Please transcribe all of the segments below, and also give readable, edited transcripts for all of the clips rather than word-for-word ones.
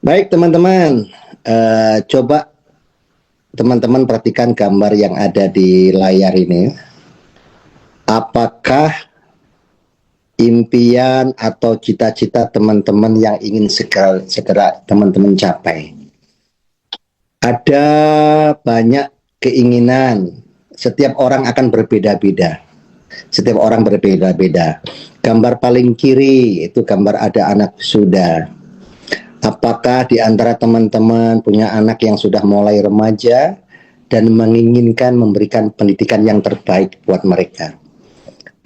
Baik teman-teman, coba teman-teman perhatikan gambar yang ada di layar ini. Apakah impian atau cita-cita teman-teman yang ingin segera teman-teman capai? Ada banyak keinginan. Setiap orang akan berbeda-beda. Setiap orang berbeda-beda. Gambar paling kiri itu gambar ada anak wisuda. Apakah di antara teman-teman punya anak yang sudah mulai remaja dan menginginkan memberikan pendidikan yang terbaik buat mereka?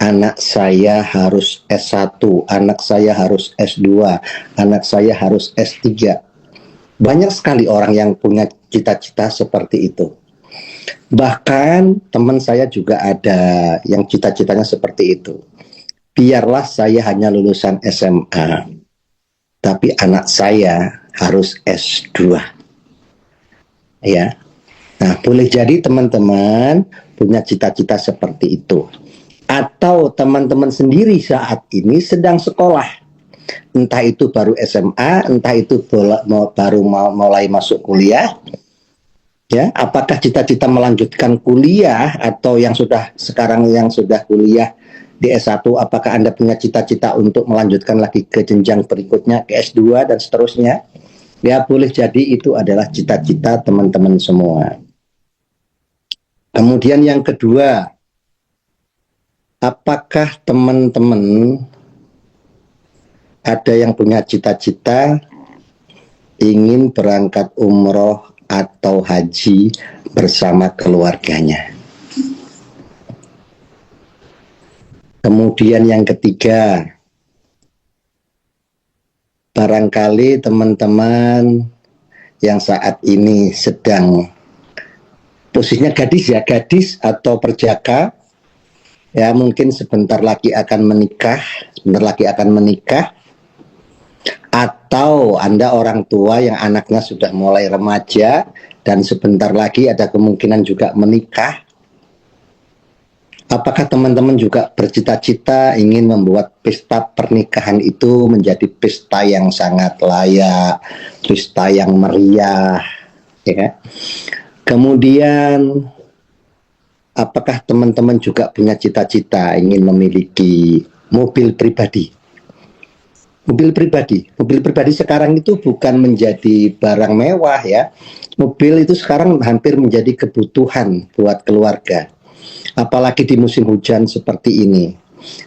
Anak saya harus S1, anak saya harus S2, anak saya harus S3. Banyak sekali orang yang punya cita-cita seperti itu. Bahkan teman saya juga ada yang cita-citanya seperti itu. Biarlah saya hanya lulusan SMA, tapi anak saya harus S2. Ya. Nah, boleh jadi teman-teman punya cita-cita seperti itu. Atau teman-teman sendiri saat ini sedang sekolah. Entah itu baru SMA, entah itu baru mulai masuk kuliah. Ya, apakah cita-cita melanjutkan kuliah atau yang sudah sekarang yang sudah kuliah di S1, apakah Anda punya cita-cita untuk melanjutkan lagi ke jenjang berikutnya, ke S2 dan seterusnya? Ya, boleh jadi itu adalah cita-cita teman-teman semua. Kemudian yang kedua, apakah teman-teman ada yang punya cita-cita ingin berangkat umroh atau haji bersama keluarganya? Kemudian yang ketiga, barangkali teman-teman yang saat ini sedang posisinya gadis atau perjaka, ya mungkin sebentar lagi akan menikah, atau Anda orang tua yang anaknya sudah mulai remaja dan sebentar lagi ada kemungkinan juga menikah. Apakah teman-teman juga bercita-cita ingin membuat pesta pernikahan itu menjadi pesta yang sangat layak, pesta yang meriah, ya? Kemudian, apakah teman-teman juga punya cita-cita ingin memiliki mobil pribadi? Mobil pribadi sekarang itu bukan menjadi barang mewah ya. Mobil itu sekarang hampir menjadi kebutuhan buat keluarga. Apalagi di musim hujan seperti ini.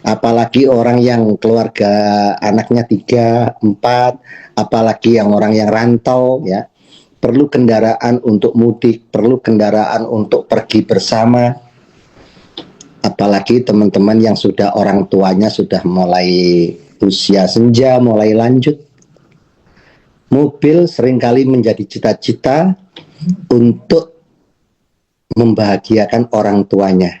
Apalagi orang yang keluarga anaknya 3, 4, apalagi yang orang yang rantau ya. Perlu kendaraan untuk mudik, perlu kendaraan untuk pergi bersama. Apalagi teman-teman yang sudah orang tuanya sudah mulai usia senja, mulai lanjut. Mobil seringkali menjadi cita-cita untuk membahagiakan orang tuanya.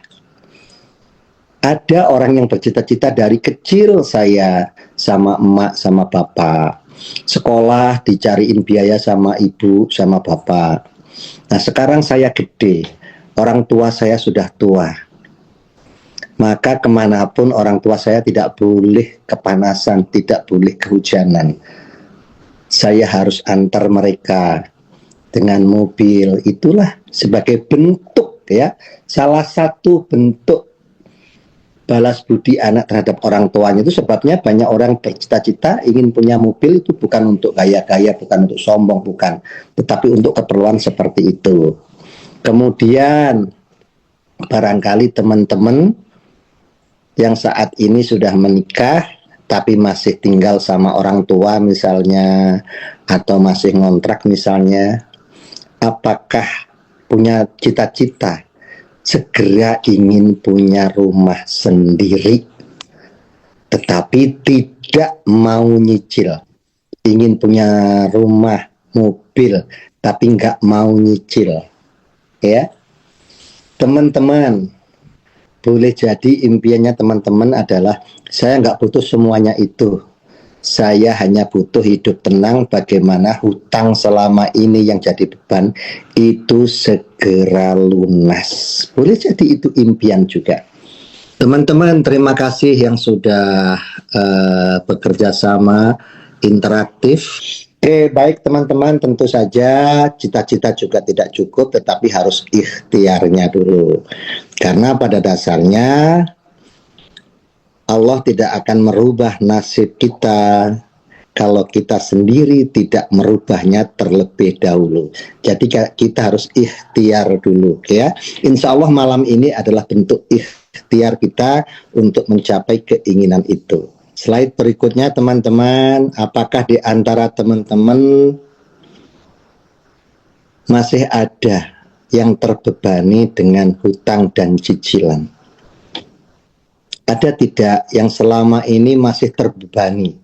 Ada orang yang bercita-cita dari kecil saya sama emak sama bapak. Sekolah dicariin biaya sama ibu sama bapak. Nah sekarang saya gede, orang tua saya sudah tua. Maka kemanapun orang tua saya tidak boleh kepanasan, tidak boleh kehujanan. Saya harus antar mereka dengan mobil. Itulah sebagai bentuk ya, salah satu bentuk balas budi anak terhadap orang tuanya. Itu sebabnya banyak orang bercita-cita ingin punya mobil itu bukan untuk gaya-gaya, bukan untuk sombong, bukan, tetapi untuk keperluan seperti itu. Kemudian barangkali teman-teman yang saat ini sudah menikah tapi masih tinggal sama orang tua misalnya, atau masih ngontrak misalnya, apakah punya cita-cita segera ingin punya rumah sendiri, tetapi tidak mau nyicil. Ingin punya rumah, mobil, tapi nggak mau nyicil. Ya, teman-teman, boleh jadi impiannya teman-teman adalah saya nggak butuh semuanya itu. Saya hanya butuh hidup tenang, bagaimana hutang selama ini yang jadi beban itu segera lunas. Boleh jadi itu impian juga. Teman-teman, terima kasih yang sudah bekerja sama interaktif. Oke, baik teman-teman, tentu saja cita-cita juga tidak cukup, tetapi harus ikhtiarnya dulu. Karena pada dasarnya Allah tidak akan merubah nasib kita kalau kita sendiri tidak merubahnya terlebih dahulu. Jadi kita harus ikhtiar dulu, ya. Insya Allah malam ini adalah bentuk ikhtiar kita untuk mencapai keinginan itu. Slide berikutnya teman-teman, apakah di antara teman-teman masih ada yang terbebani dengan hutang dan cicilan? Ada tidak yang selama ini masih terbebani?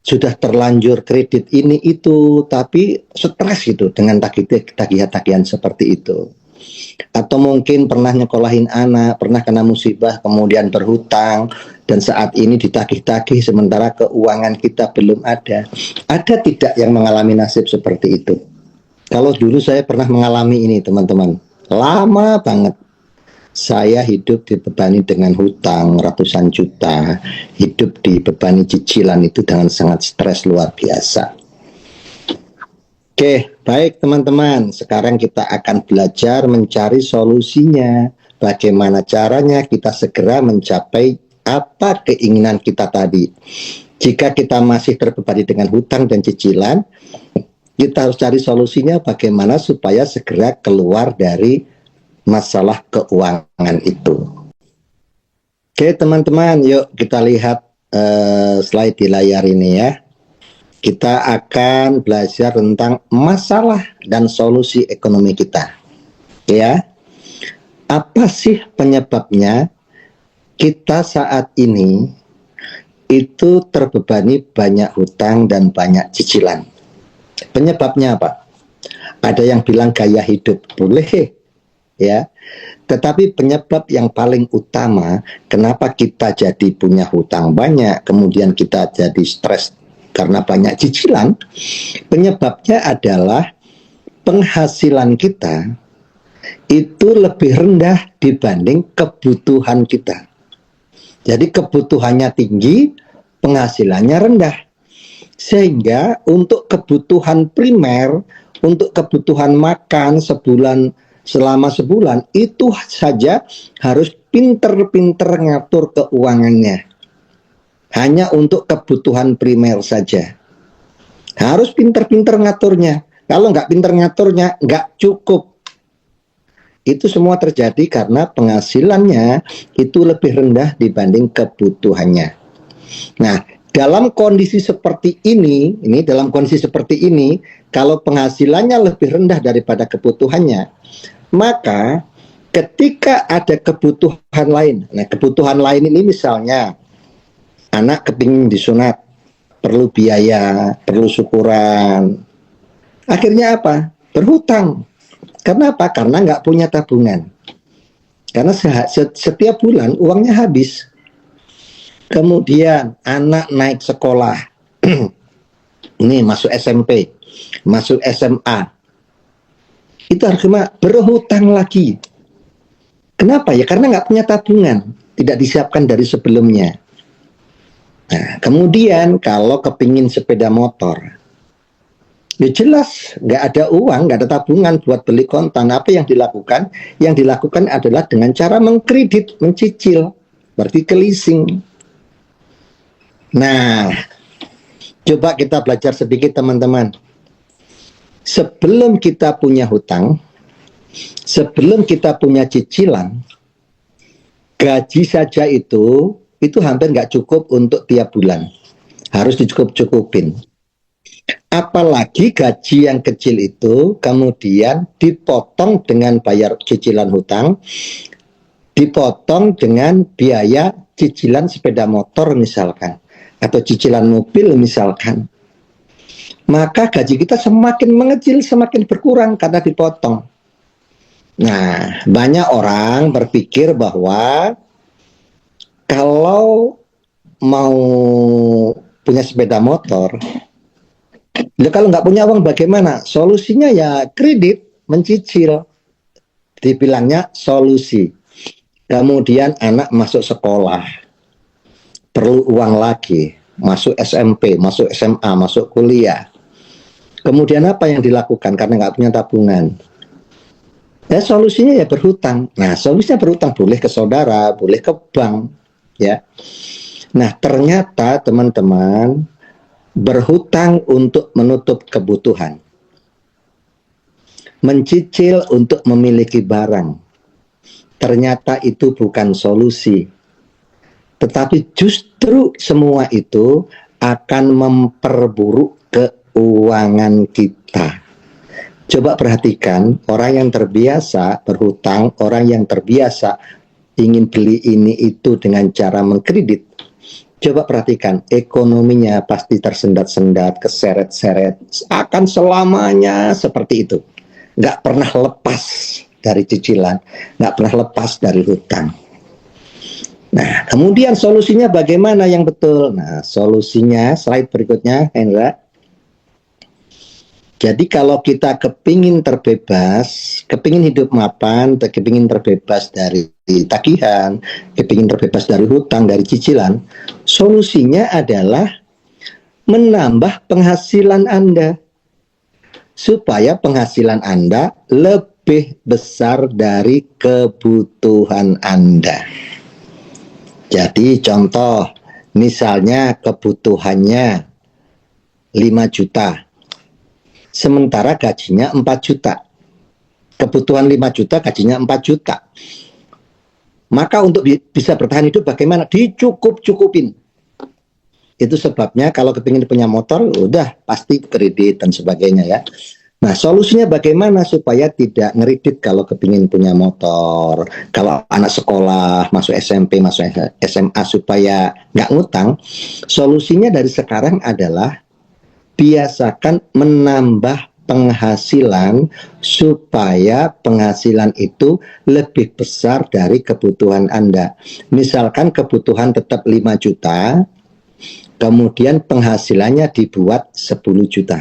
Sudah terlanjur kredit ini itu, tapi stres gitu dengan tagihan-tagihan seperti itu. Atau mungkin pernah nyekolahin anak, pernah kena musibah, kemudian berhutang, dan saat ini ditagih-tagih sementara keuangan kita belum ada. Ada tidak yang mengalami nasib seperti itu? Kalau dulu saya pernah mengalami ini teman-teman, lama banget. Saya hidup dibebani dengan hutang ratusan juta, hidup dibebani cicilan itu dengan sangat stres luar biasa. Oke, baik teman-teman, sekarang kita akan belajar mencari solusinya. Bagaimana caranya kita segera mencapai apa keinginan kita tadi. Jika kita masih terbebani dengan hutang dan cicilan, kita harus cari solusinya bagaimana supaya segera keluar dari masalah keuangan itu. Oke teman-teman, yuk kita lihat slide di layar ini ya. Kita akan belajar tentang masalah dan solusi ekonomi kita. Ya, apa sih penyebabnya kita saat ini itu terbebani banyak hutang dan banyak cicilan? Penyebabnya apa? Ada yang bilang gaya hidup, boleh ya. Tetapi penyebab yang paling utama kenapa kita jadi punya hutang banyak, kemudian kita jadi stres karena banyak cicilan, penyebabnya adalah penghasilan kita itu lebih rendah dibanding kebutuhan kita. Jadi kebutuhannya tinggi, penghasilannya rendah. Sehingga untuk kebutuhan primer, untuk kebutuhan makan selama sebulan, itu saja harus pinter-pinter ngatur keuangannya. Hanya untuk kebutuhan primer saja. Harus pinter-pinter ngaturnya. Kalau nggak pinter ngaturnya, nggak cukup. Itu semua terjadi karena penghasilannya itu lebih rendah dibanding kebutuhannya. Nah, dalam kondisi seperti ini, kalau penghasilannya lebih rendah daripada kebutuhannya, maka ketika ada kebutuhan lain, nah kebutuhan lain ini misalnya anak kepingin disunat, perlu biaya, perlu syukuran. Akhirnya apa? Berhutang. Karena apa? Karena nggak punya tabungan. Karena setiap bulan uangnya habis. Kemudian anak naik sekolah. Ini masuk SMP, masuk SMA. Itu harus berhutang lagi. Kenapa ya? Karena nggak punya tabungan. Tidak disiapkan dari sebelumnya. Nah, kemudian kalau kepingin sepeda motor, ya jelas nggak ada uang, nggak ada tabungan buat beli kontan. Apa yang dilakukan? Yang dilakukan adalah dengan cara mengkredit, mencicil, berarti ke leasing. Nah, coba kita belajar sedikit teman-teman. Sebelum kita punya hutang, sebelum kita punya cicilan, gaji saja itu hampir nggak cukup untuk tiap bulan. Harus dicukup-cukupin. Apalagi gaji yang kecil itu kemudian dipotong dengan bayar cicilan hutang, dipotong dengan biaya cicilan sepeda motor misalkan, atau cicilan mobil misalkan. Maka gaji kita semakin mengecil, semakin berkurang karena dipotong. Nah, banyak orang berpikir bahwa kalau mau punya sepeda motor, ya kalau nggak punya uang bagaimana? Solusinya ya kredit, mencicil. Dibilangnya solusi. Kemudian anak masuk sekolah, perlu uang lagi. masuk SMP, masuk SMA, masuk kuliah. Kemudian apa yang dilakukan karena nggak punya tabungan? Ya solusinya ya berhutang. Nah solusinya berhutang, boleh ke saudara, boleh ke bank, ya. Nah ternyata teman-teman, berhutang untuk menutup kebutuhan, mencicil untuk memiliki barang, ternyata itu bukan solusi. Tetapi justru semua itu akan memperburuk keuangan kita. Coba perhatikan, orang yang terbiasa berhutang, orang yang terbiasa ingin beli ini itu dengan cara mengkredit, coba perhatikan, ekonominya pasti tersendat-sendat, keseret-seret, akan selamanya seperti itu. Nggak pernah lepas dari cicilan, nggak pernah lepas dari hutang. Nah, kemudian solusinya bagaimana yang betul? Nah, solusinya slide berikutnya, Hendra. Jadi kalau kita kepingin terbebas, kepingin hidup mapan, kepingin terbebas dari tagihan, kepingin terbebas dari hutang, dari cicilan, solusinya adalah menambah penghasilan Anda. Supaya penghasilan Anda lebih besar dari kebutuhan Anda. Jadi contoh, misalnya kebutuhannya 5 juta. Sementara gajinya 4 juta. Kebutuhan 5 juta, gajinya 4 juta. Maka untuk bisa bertahan hidup bagaimana? Dicukup-cukupin. Itu sebabnya kalau kepingin punya motor, udah pasti kredit dan sebagainya ya. Nah solusinya bagaimana supaya tidak ngeridit kalau kepingin punya motor. Kalau anak sekolah, masuk SMP, masuk SMA supaya nggak ngutang. Solusinya dari sekarang adalah biasakan menambah penghasilan supaya penghasilan itu lebih besar dari kebutuhan Anda. Misalkan kebutuhan tetap 5 juta, kemudian penghasilannya dibuat 10 juta.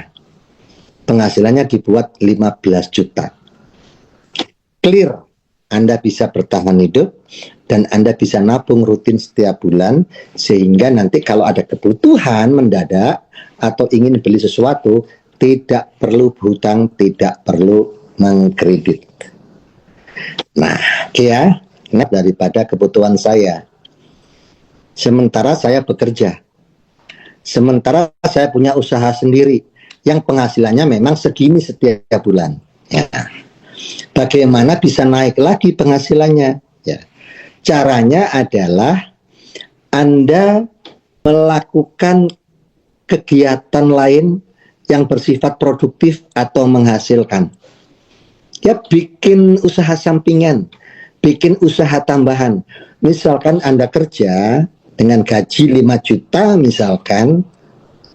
Penghasilannya dibuat 15 juta. Clear, Anda bisa bertahan hidup dan Anda bisa nabung rutin setiap bulan sehingga nanti kalau ada kebutuhan mendadak atau ingin beli sesuatu, tidak perlu berhutang, tidak perlu mengkredit. Nah, ya, daripada kebutuhan saya. Sementara saya bekerja. Sementara saya punya usaha sendiri yang penghasilannya memang segini setiap bulan. Ya. Bagaimana bisa naik lagi penghasilannya? Ya. Caranya adalah Anda melakukan kegiatan lain yang bersifat produktif atau menghasilkan. Ya, bikin usaha sampingan, bikin usaha tambahan. Misalkan Anda kerja dengan gaji 5 juta misalkan,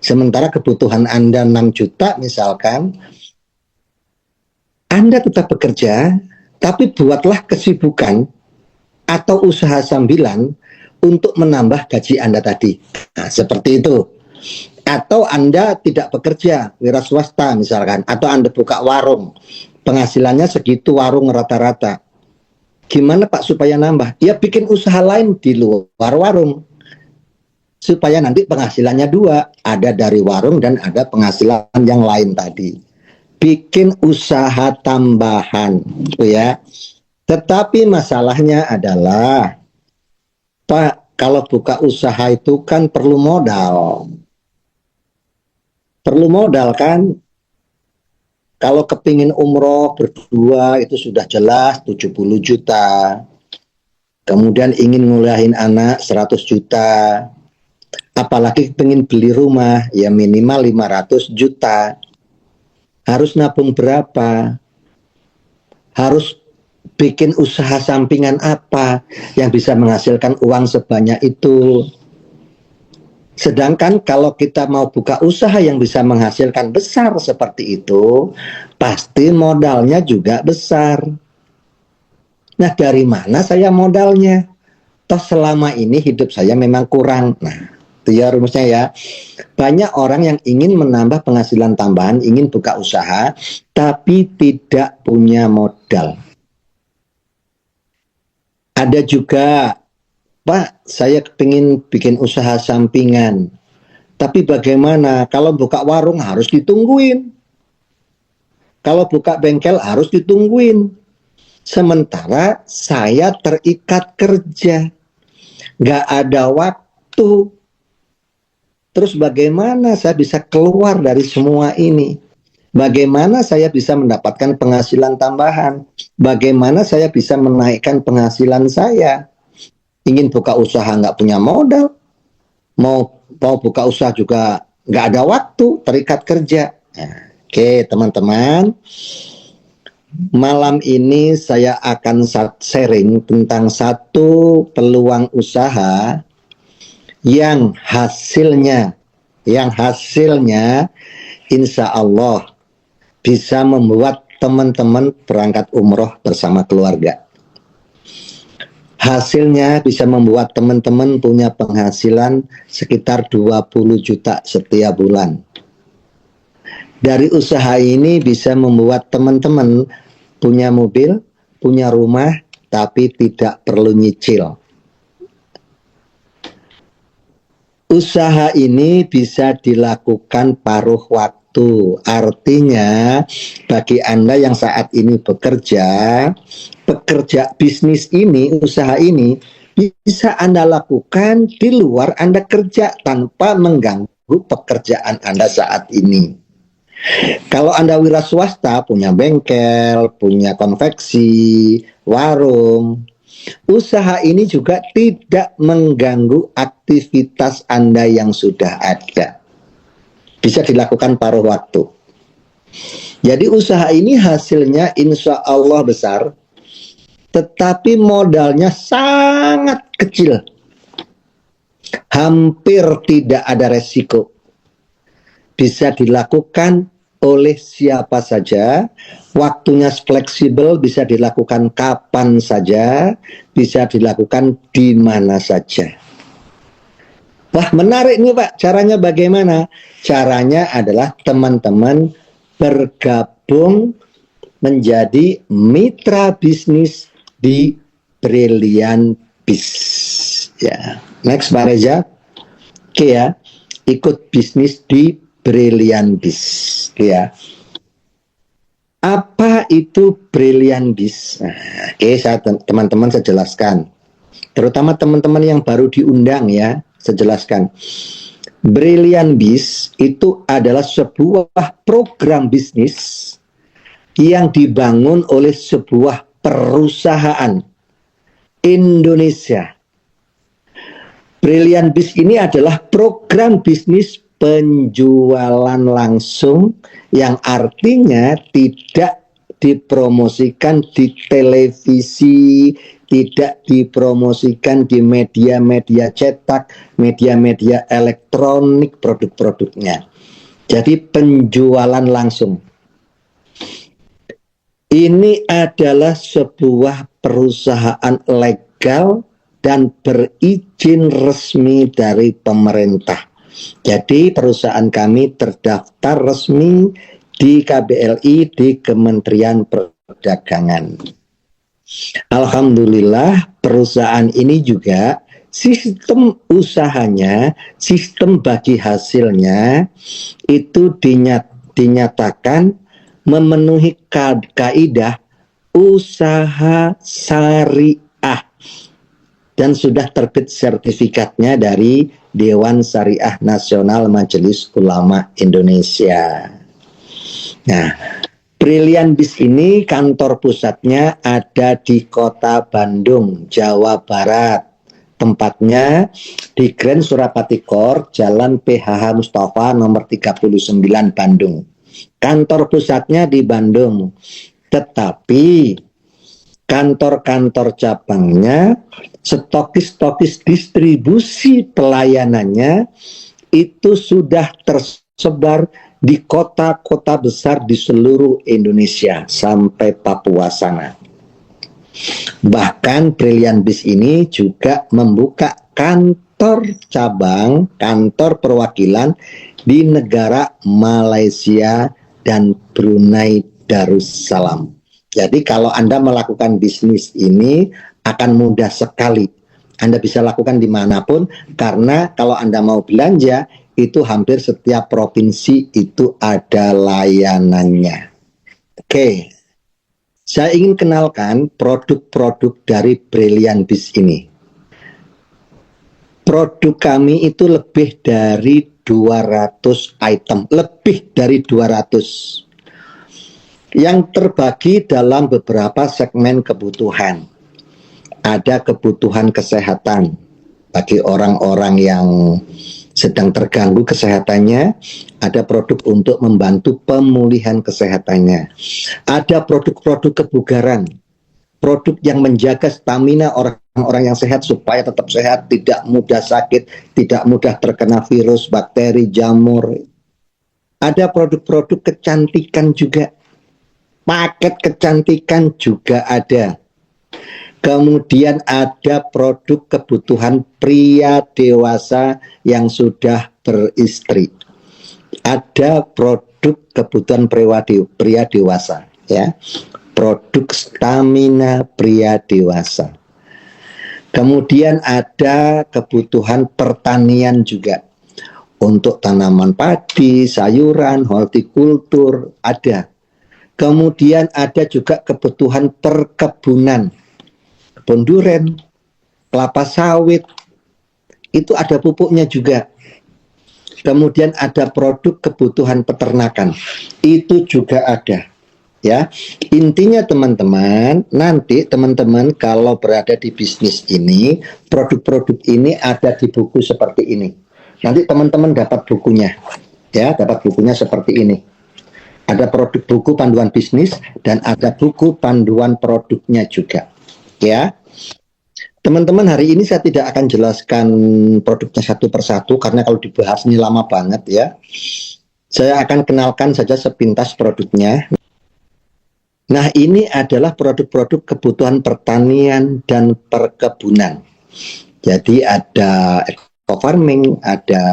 sementara kebutuhan Anda 6 juta misalkan, Anda tetap bekerja, tapi buatlah kesibukan atau usaha sambilan untuk menambah gaji Anda tadi. Nah, seperti itu. Atau Anda tidak bekerja, wira swasta misalkan, atau Anda buka warung, penghasilannya segitu warung rata-rata. Gimana Pak supaya nambah? Ya bikin usaha lain di luar warung. Supaya nanti penghasilannya dua, ada dari warung dan ada penghasilan yang lain tadi. Bikin usaha tambahan, ya. Tetapi masalahnya adalah, Pak, kalau buka usaha itu kan perlu modal. Perlu modal kan? Kalau kepingin umroh berdua itu sudah jelas 70 juta. Kemudian ingin ngulahin anak 100 juta. Apalagi pengen beli rumah ya minimal 500 juta. Harus nabung berapa? Harus bikin usaha sampingan apa yang bisa menghasilkan uang sebanyak itu. Sedangkan kalau kita mau buka usaha yang bisa menghasilkan besar seperti itu, pasti modalnya juga besar. Nah, dari mana saya modalnya? Toh selama ini hidup saya memang kurang. Nah, itu ya rumusnya ya. Banyak orang yang ingin menambah penghasilan tambahan, ingin buka usaha, tapi tidak punya modal. Ada juga, Pak, saya kepingin bikin usaha sampingan. Tapi bagaimana kalau buka warung harus ditungguin, kalau buka bengkel harus ditungguin. Sementara saya terikat kerja, nggak ada waktu. Terus bagaimana saya bisa keluar dari semua ini? Bagaimana saya bisa mendapatkan penghasilan tambahan? Bagaimana saya bisa menaikkan penghasilan saya? Ingin buka usaha nggak punya modal, mau buka usaha juga nggak ada waktu, terikat kerja. Nah, oke teman-teman, malam ini saya akan sharing tentang satu peluang usaha yang hasilnya insya Allah bisa membuat teman-teman berangkat umroh bersama keluarga. Hasilnya bisa membuat teman-teman punya penghasilan sekitar 20 juta setiap bulan. Dari usaha ini bisa membuat teman-teman punya mobil, punya rumah, tapi tidak perlu nyicil. Usaha ini bisa dilakukan paruh waktu. Artinya bagi Anda yang saat ini bekerja bisnis ini, usaha ini bisa Anda lakukan di luar Anda kerja tanpa mengganggu pekerjaan Anda saat ini. Kalau Anda wira swasta, punya bengkel, punya konveksi, warung, usaha ini juga tidak mengganggu aktivitas Anda yang sudah ada. Bisa dilakukan paruh waktu. Jadi usaha ini hasilnya insya Allah besar, tetapi modalnya sangat kecil. Hampir tidak ada resiko. Bisa dilakukan oleh siapa saja, waktunya fleksibel, bisa dilakukan kapan saja, bisa dilakukan di mana saja. Wah, menarik nih Pak, caranya bagaimana? Caranya adalah teman-teman bergabung menjadi mitra bisnis di Brilliant Biz. Ya, next Pak Reza. Oke ya, ikut bisnis di Brilliant Biz, ya. Apa itu Brilliant Biz? Nah, teman-teman saya jelaskan. Terutama teman-teman yang baru diundang ya, saya jelaskan. Brilliant Biz itu adalah sebuah program bisnis yang dibangun oleh sebuah perusahaan Indonesia. Brilliant Biz ini adalah program bisnis penjualan langsung yang artinya tidak dipromosikan di televisi, tidak dipromosikan di media-media cetak, media-media elektronik produk-produknya. Jadi penjualan langsung. Ini adalah sebuah perusahaan legal dan berizin resmi dari pemerintah. Jadi perusahaan kami terdaftar resmi di KBLI, di Kementerian Perdagangan. Alhamdulillah perusahaan ini juga sistem usahanya, sistem bagi hasilnya itu dinyatakan memenuhi kaidah usaha syariah dan sudah terbit sertifikatnya dari Dewan Syariah Nasional Majelis Ulama Indonesia. Nah, Brilliant Biz ini kantor pusatnya ada di Kota Bandung, Jawa Barat. Tempatnya di Grand Surapati Court, Jalan PHH Mustafa nomor 39 Bandung. Kantor pusatnya di Bandung. Tetapi kantor-kantor cabangnya, stokis-stokis distribusi pelayanannya itu sudah tersebar di kota-kota besar di seluruh Indonesia sampai Papua sana. Bahkan Brilliant Biz ini juga membuka kantor cabang, kantor perwakilan di negara Malaysia dan Brunei Darussalam. Jadi kalau Anda melakukan bisnis ini akan mudah sekali. Anda bisa lakukan dimanapun, karena kalau Anda mau belanja, itu hampir setiap provinsi itu ada layanannya. Oke, saya ingin kenalkan produk-produk dari Brilliant Biz ini. Produk kami itu lebih dari 200 item, lebih dari 200. Yang terbagi dalam beberapa segmen kebutuhan. Ada kebutuhan kesehatan bagi orang-orang yang sedang terganggu kesehatannya, ada produk untuk membantu pemulihan kesehatannya. Ada produk-produk kebugaran, produk yang menjaga stamina orang-orang yang sehat supaya tetap sehat, tidak mudah sakit, tidak mudah terkena virus, bakteri, jamur. Ada produk-produk kecantikan juga, paket kecantikan juga ada. Kemudian ada produk kebutuhan pria dewasa yang sudah beristri. Ada produk kebutuhan pria dewasa, ya. Produk stamina pria dewasa. Kemudian ada kebutuhan pertanian juga. Untuk tanaman padi, sayuran, hortikultur ada. Kemudian ada juga kebutuhan perkebunan. Kebun duren, kelapa sawit, itu ada pupuknya juga. Kemudian ada produk kebutuhan peternakan, itu juga ada. Ya, intinya teman-teman, nanti teman-teman kalau berada di bisnis ini, produk-produk ini ada di buku seperti ini. Nanti teman-teman dapat bukunya, ya, dapat bukunya seperti ini. Ada produk buku panduan bisnis dan ada buku panduan produknya juga. Ya, teman-teman, hari ini saya tidak akan jelaskan produknya satu persatu karena kalau dibahas ini lama banget ya. Saya akan kenalkan saja sepintas produknya. Nah, ini adalah produk-produk kebutuhan pertanian dan perkebunan. Jadi ada eco farming, ada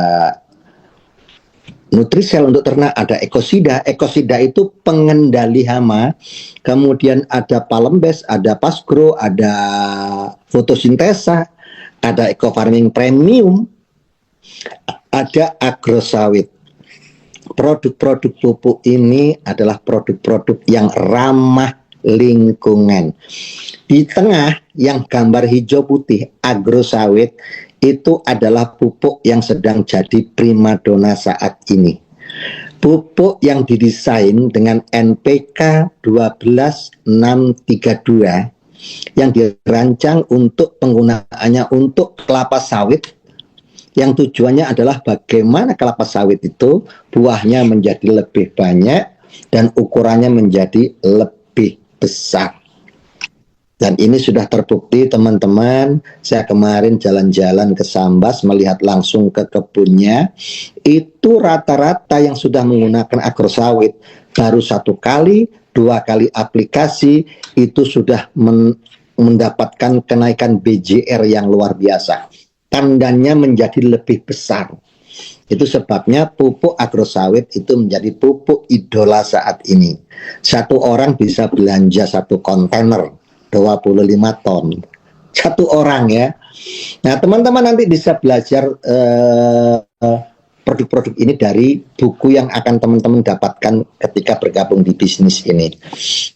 Nutrisel untuk ternak, ada ekosida. Ekosida itu pengendali hama. Kemudian ada Palembes, ada Pasgrow, ada fotosintesa, ada eco farming premium, ada agrosawit. Produk-produk pupuk ini adalah produk-produk yang ramah lingkungan. Di tengah yang gambar hijau putih agrosawit itu adalah pupuk yang sedang jadi primadona saat ini. Pupuk yang didesain dengan NPK 12632 yang dirancang untuk penggunaannya untuk kelapa sawit, yang tujuannya adalah bagaimana kelapa sawit itu buahnya menjadi lebih banyak dan ukurannya menjadi lebih besar. Dan ini sudah terbukti teman-teman. Saya kemarin jalan-jalan ke Sambas melihat langsung ke kebunnya. Itu rata-rata yang sudah menggunakan agrosawit baru 1 kali, 2 kali aplikasi itu sudah mendapatkan kenaikan BJR yang luar biasa. Tandannya menjadi lebih besar. Itu sebabnya pupuk agrosawit itu menjadi pupuk idola saat ini. Satu orang bisa belanja 1 kontainer 25 ton. 1 orang ya. Nah, teman-teman nanti bisa belajar produk-produk ini dari buku yang akan teman-teman dapatkan ketika bergabung di bisnis ini.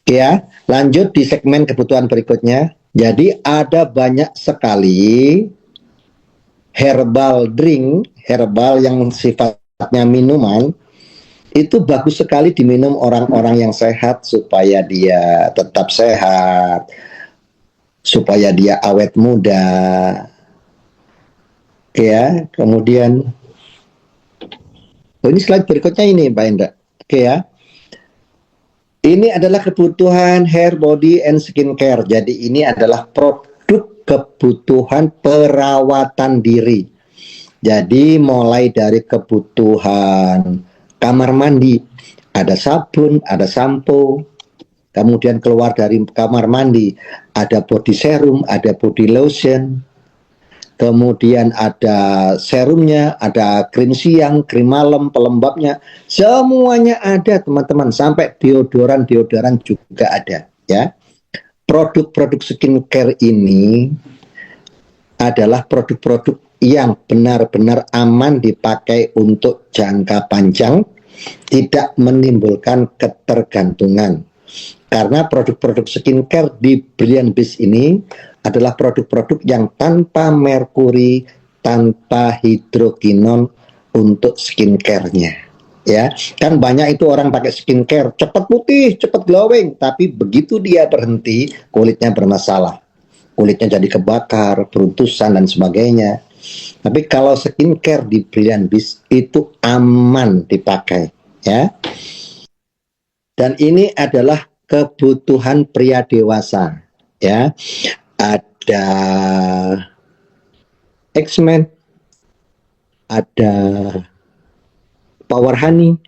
Oke ya, lanjut di segmen kebutuhan berikutnya. Jadi ada banyak sekali herbal drink, herbal yang sifatnya minuman, itu bagus sekali diminum orang-orang yang sehat supaya dia tetap sehat, supaya dia awet muda. Oke ya, kemudian ini slide berikutnya ini Pak Indra. Oke ya. Ini adalah kebutuhan hair, body, and skin care. Jadi ini adalah produk kebutuhan perawatan diri. Jadi mulai dari kebutuhan kamar mandi, ada sabun, ada sampo. Kemudian keluar dari kamar mandi, ada body serum, ada body lotion. Kemudian ada serumnya, ada krim siang, krim malam, pelembabnya. Semuanya ada teman-teman, sampai deodoran juga ada ya. Produk-produk skincare ini adalah produk-produk yang benar-benar aman dipakai untuk jangka panjang, tidak menimbulkan ketergantungan. Karena produk-produk skincare di Brilliant Beast ini adalah produk-produk yang tanpa merkuri, tanpa hidrokinon untuk skincare-nya. Ya, kan banyak itu orang pakai skincare cepat putih, cepat glowing, tapi begitu dia berhenti, kulitnya bermasalah. Kulitnya jadi kebakar, beruntusan dan sebagainya. Tapi kalau skincare di Brilliant Beast itu aman dipakai, ya. Dan ini adalah kebutuhan pria dewasa, ya. Ada X-Men, ada Power Honey.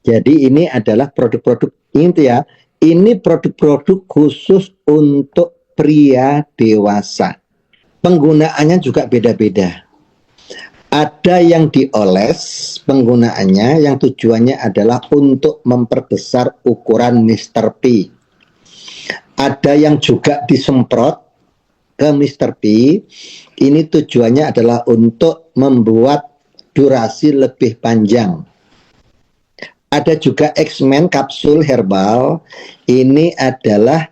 Jadi ini adalah produk-produk ini ya. Ini produk-produk khusus untuk pria dewasa. Penggunaannya juga beda-beda. Ada yang dioles penggunaannya yang tujuannya adalah untuk memperbesar ukuran Mr. P. Ada yang juga disemprot ke Mr. P. Ini tujuannya adalah untuk membuat durasi lebih panjang. Ada juga X-Men kapsul herbal. Ini adalah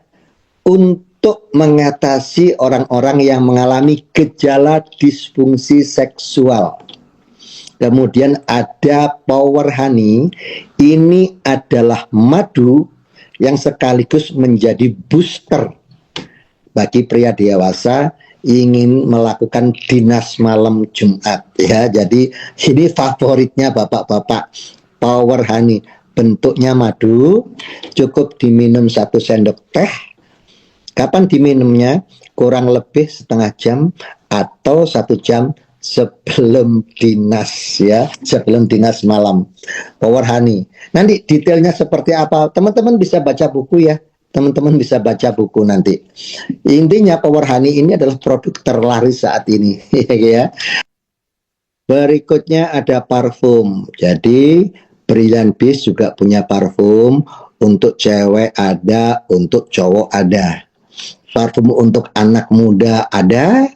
untuk mengatasi orang-orang yang mengalami gejala disfungsi seksual. Kemudian ada Power Honey. Ini adalah madu yang sekaligus menjadi booster bagi pria dewasa ingin melakukan dinas malam Jumat, ya. Jadi ini favoritnya bapak-bapak, Power Honey. Bentuknya madu, cukup diminum 1 sendok teh. Kapan diminumnya? Kurang lebih setengah jam atau 1 jam sebelum dinas, ya, sebelum dinas malam. Power Honey. Nanti detailnya seperti apa, teman-teman bisa baca buku ya. Teman-teman bisa baca buku nanti. Intinya Power Honey ini adalah produk terlaris saat ini, ya. Berikutnya ada parfum. Jadi Brilliant Beast juga punya parfum. Untuk cewek ada, untuk cowok ada. Parfum untuk anak muda ada,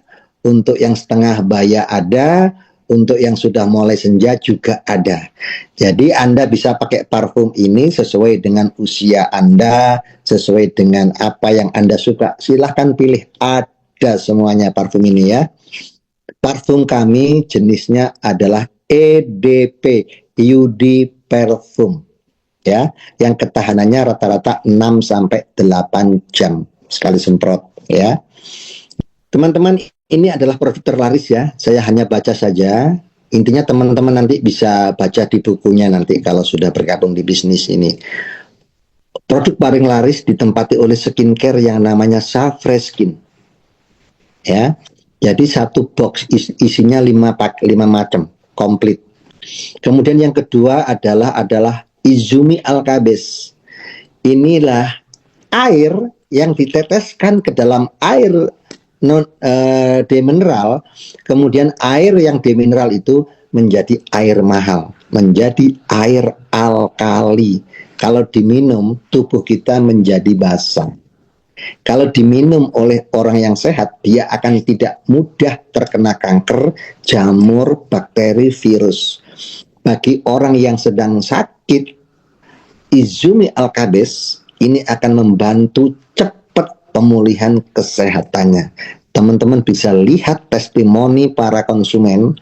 untuk yang setengah baya ada, untuk yang sudah mulai senja juga ada. Jadi Anda bisa pakai parfum ini sesuai dengan usia Anda, sesuai dengan apa yang Anda suka. Silahkan pilih, ada semuanya parfum ini ya. Parfum kami jenisnya adalah EDP, UD Parfum, ya, yang ketahanannya rata-rata 6-8 jam sekali semprot, ya. Teman-teman, ini adalah produk terlaris ya. Saya hanya baca saja. Intinya teman-teman nanti bisa baca di bukunya nanti kalau sudah bergabung di bisnis ini. Produk paling laris ditempati oleh skincare yang namanya Safreskin. Ya. Jadi satu box isinya 5 macam, komplit. Kemudian yang kedua adalah Izumi Alkabes. Inilah air yang diteteskan ke dalam air demineral, kemudian air yang demineral itu menjadi air mahal, menjadi air alkali. Kalau diminum, tubuh kita menjadi basah. Kalau diminum oleh orang yang sehat, dia akan tidak mudah terkena kanker, jamur, bakteri, virus. Bagi orang yang sedang sakit, Izumi Alkabes ini akan membantu cepat pemulihan kesehatannya. Teman-teman bisa lihat testimoni para konsumen,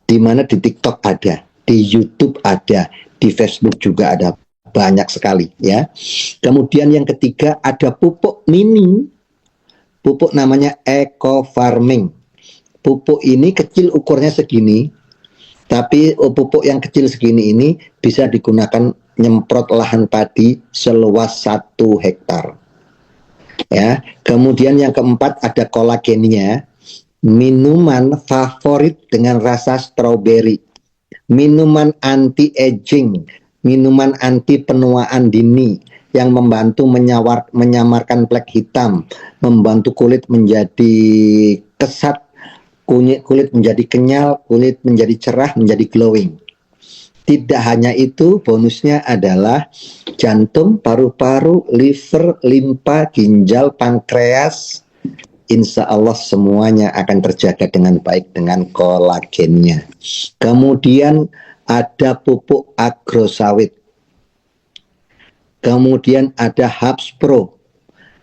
di mana di TikTok ada, di YouTube ada, di Facebook juga ada, banyak sekali ya. Kemudian yang ketiga ada pupuk mini, pupuk namanya Eco Farming. Pupuk ini kecil, ukurnya segini, tapi pupuk yang kecil segini ini bisa digunakan nyemprot lahan padi seluas 1 hektar. Ya, kemudian yang keempat ada kolagennya, minuman favorit dengan rasa stroberi, minuman anti aging, minuman anti penuaan dini yang membantu menyamarkan plek hitam, membantu kulit menjadi kesat, kulit menjadi kenyal, kulit menjadi cerah, menjadi glowing. Tidak hanya itu, bonusnya adalah jantung, paru-paru, liver, limpa, ginjal, pankreas, insya Allah semuanya akan terjaga dengan baik dengan kolagennya. Kemudian ada pupuk agrosawit. Kemudian ada Hubs Pro,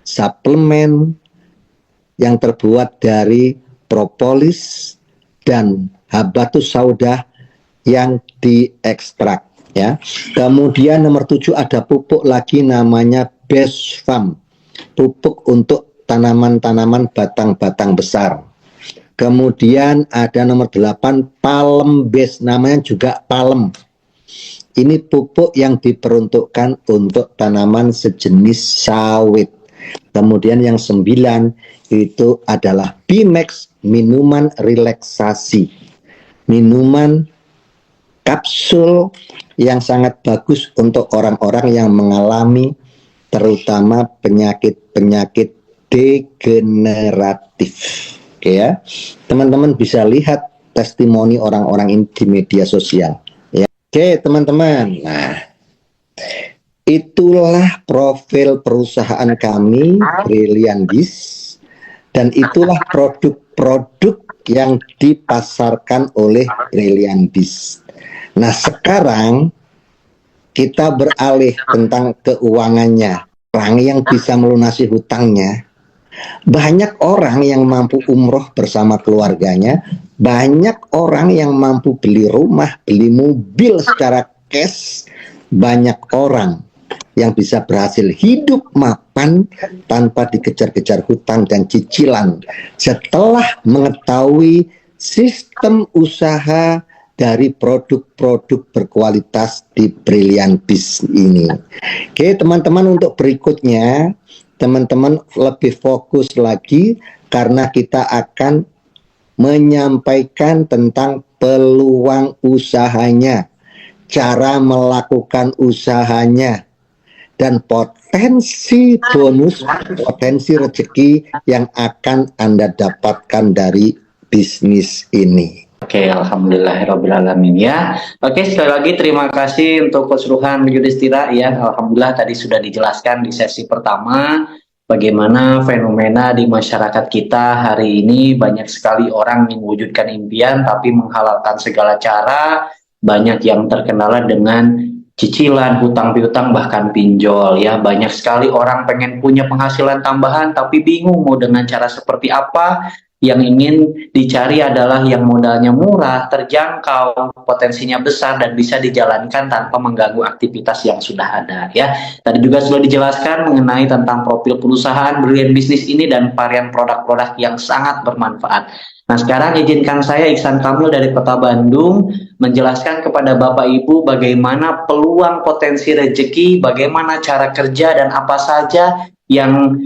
suplemen yang terbuat dari propolis dan habatus sauda yang diekstrak, ya. Kemudian nomor 7 ada pupuk lagi namanya Best Farm, pupuk untuk tanaman-tanaman batang-batang besar. Kemudian ada nomor 8 Palem Base, namanya juga palem. Ini pupuk yang diperuntukkan untuk tanaman sejenis sawit. Kemudian yang 9 itu adalah Bimax, minuman relaksasi. Minuman kapsul yang sangat bagus untuk orang-orang yang mengalami terutama penyakit-penyakit degeneratif. Oke ya. Teman-teman bisa lihat testimoni orang-orang ini di media sosial. Oke teman-teman, nah itulah profil perusahaan kami Brilliant Biz, dan itulah produk-produk yang dipasarkan oleh Brilliant Biz. Nah sekarang kita beralih tentang keuangannya, orang yang bisa melunasi hutangnya. Banyak orang yang mampu umroh bersama keluarganya, banyak orang yang mampu beli rumah, beli mobil secara cash, banyak orang yang bisa berhasil hidup mapan tanpa dikejar-kejar hutang dan cicilan setelah mengetahui sistem usaha dari produk-produk berkualitas di Brilliant Biz ini. Oke teman-teman, untuk berikutnya teman-teman lebih fokus lagi karena kita akan menyampaikan tentang peluang usahanya, cara melakukan usahanya, dan potensi bonus, potensi rezeki yang akan Anda dapatkan dari bisnis ini. Oke, alhamdulillahirrabbilalamin ya. Oke, sekali lagi terima kasih untuk Coach Ruhan Yudhistira ya. Alhamdulillah tadi sudah dijelaskan di sesi pertama bagaimana fenomena di masyarakat kita hari ini. Banyak sekali orang yang mewujudkan impian tapi menghalalkan segala cara. Banyak yang terkendala dengan cicilan, hutang piutang, bahkan pinjol ya. Banyak sekali orang pengen punya penghasilan tambahan tapi bingung mau dengan cara seperti apa. Yang ingin dicari adalah yang modalnya murah, terjangkau, potensinya besar, dan bisa dijalankan tanpa mengganggu aktivitas yang sudah ada ya. Tadi juga sudah dijelaskan mengenai tentang profil perusahaan Brilliant Business ini dan varian produk-produk yang sangat bermanfaat. Nah sekarang izinkan saya Iksan Kamil dari Kota Bandung menjelaskan kepada Bapak Ibu bagaimana peluang potensi rezeki, bagaimana cara kerja, dan apa saja yang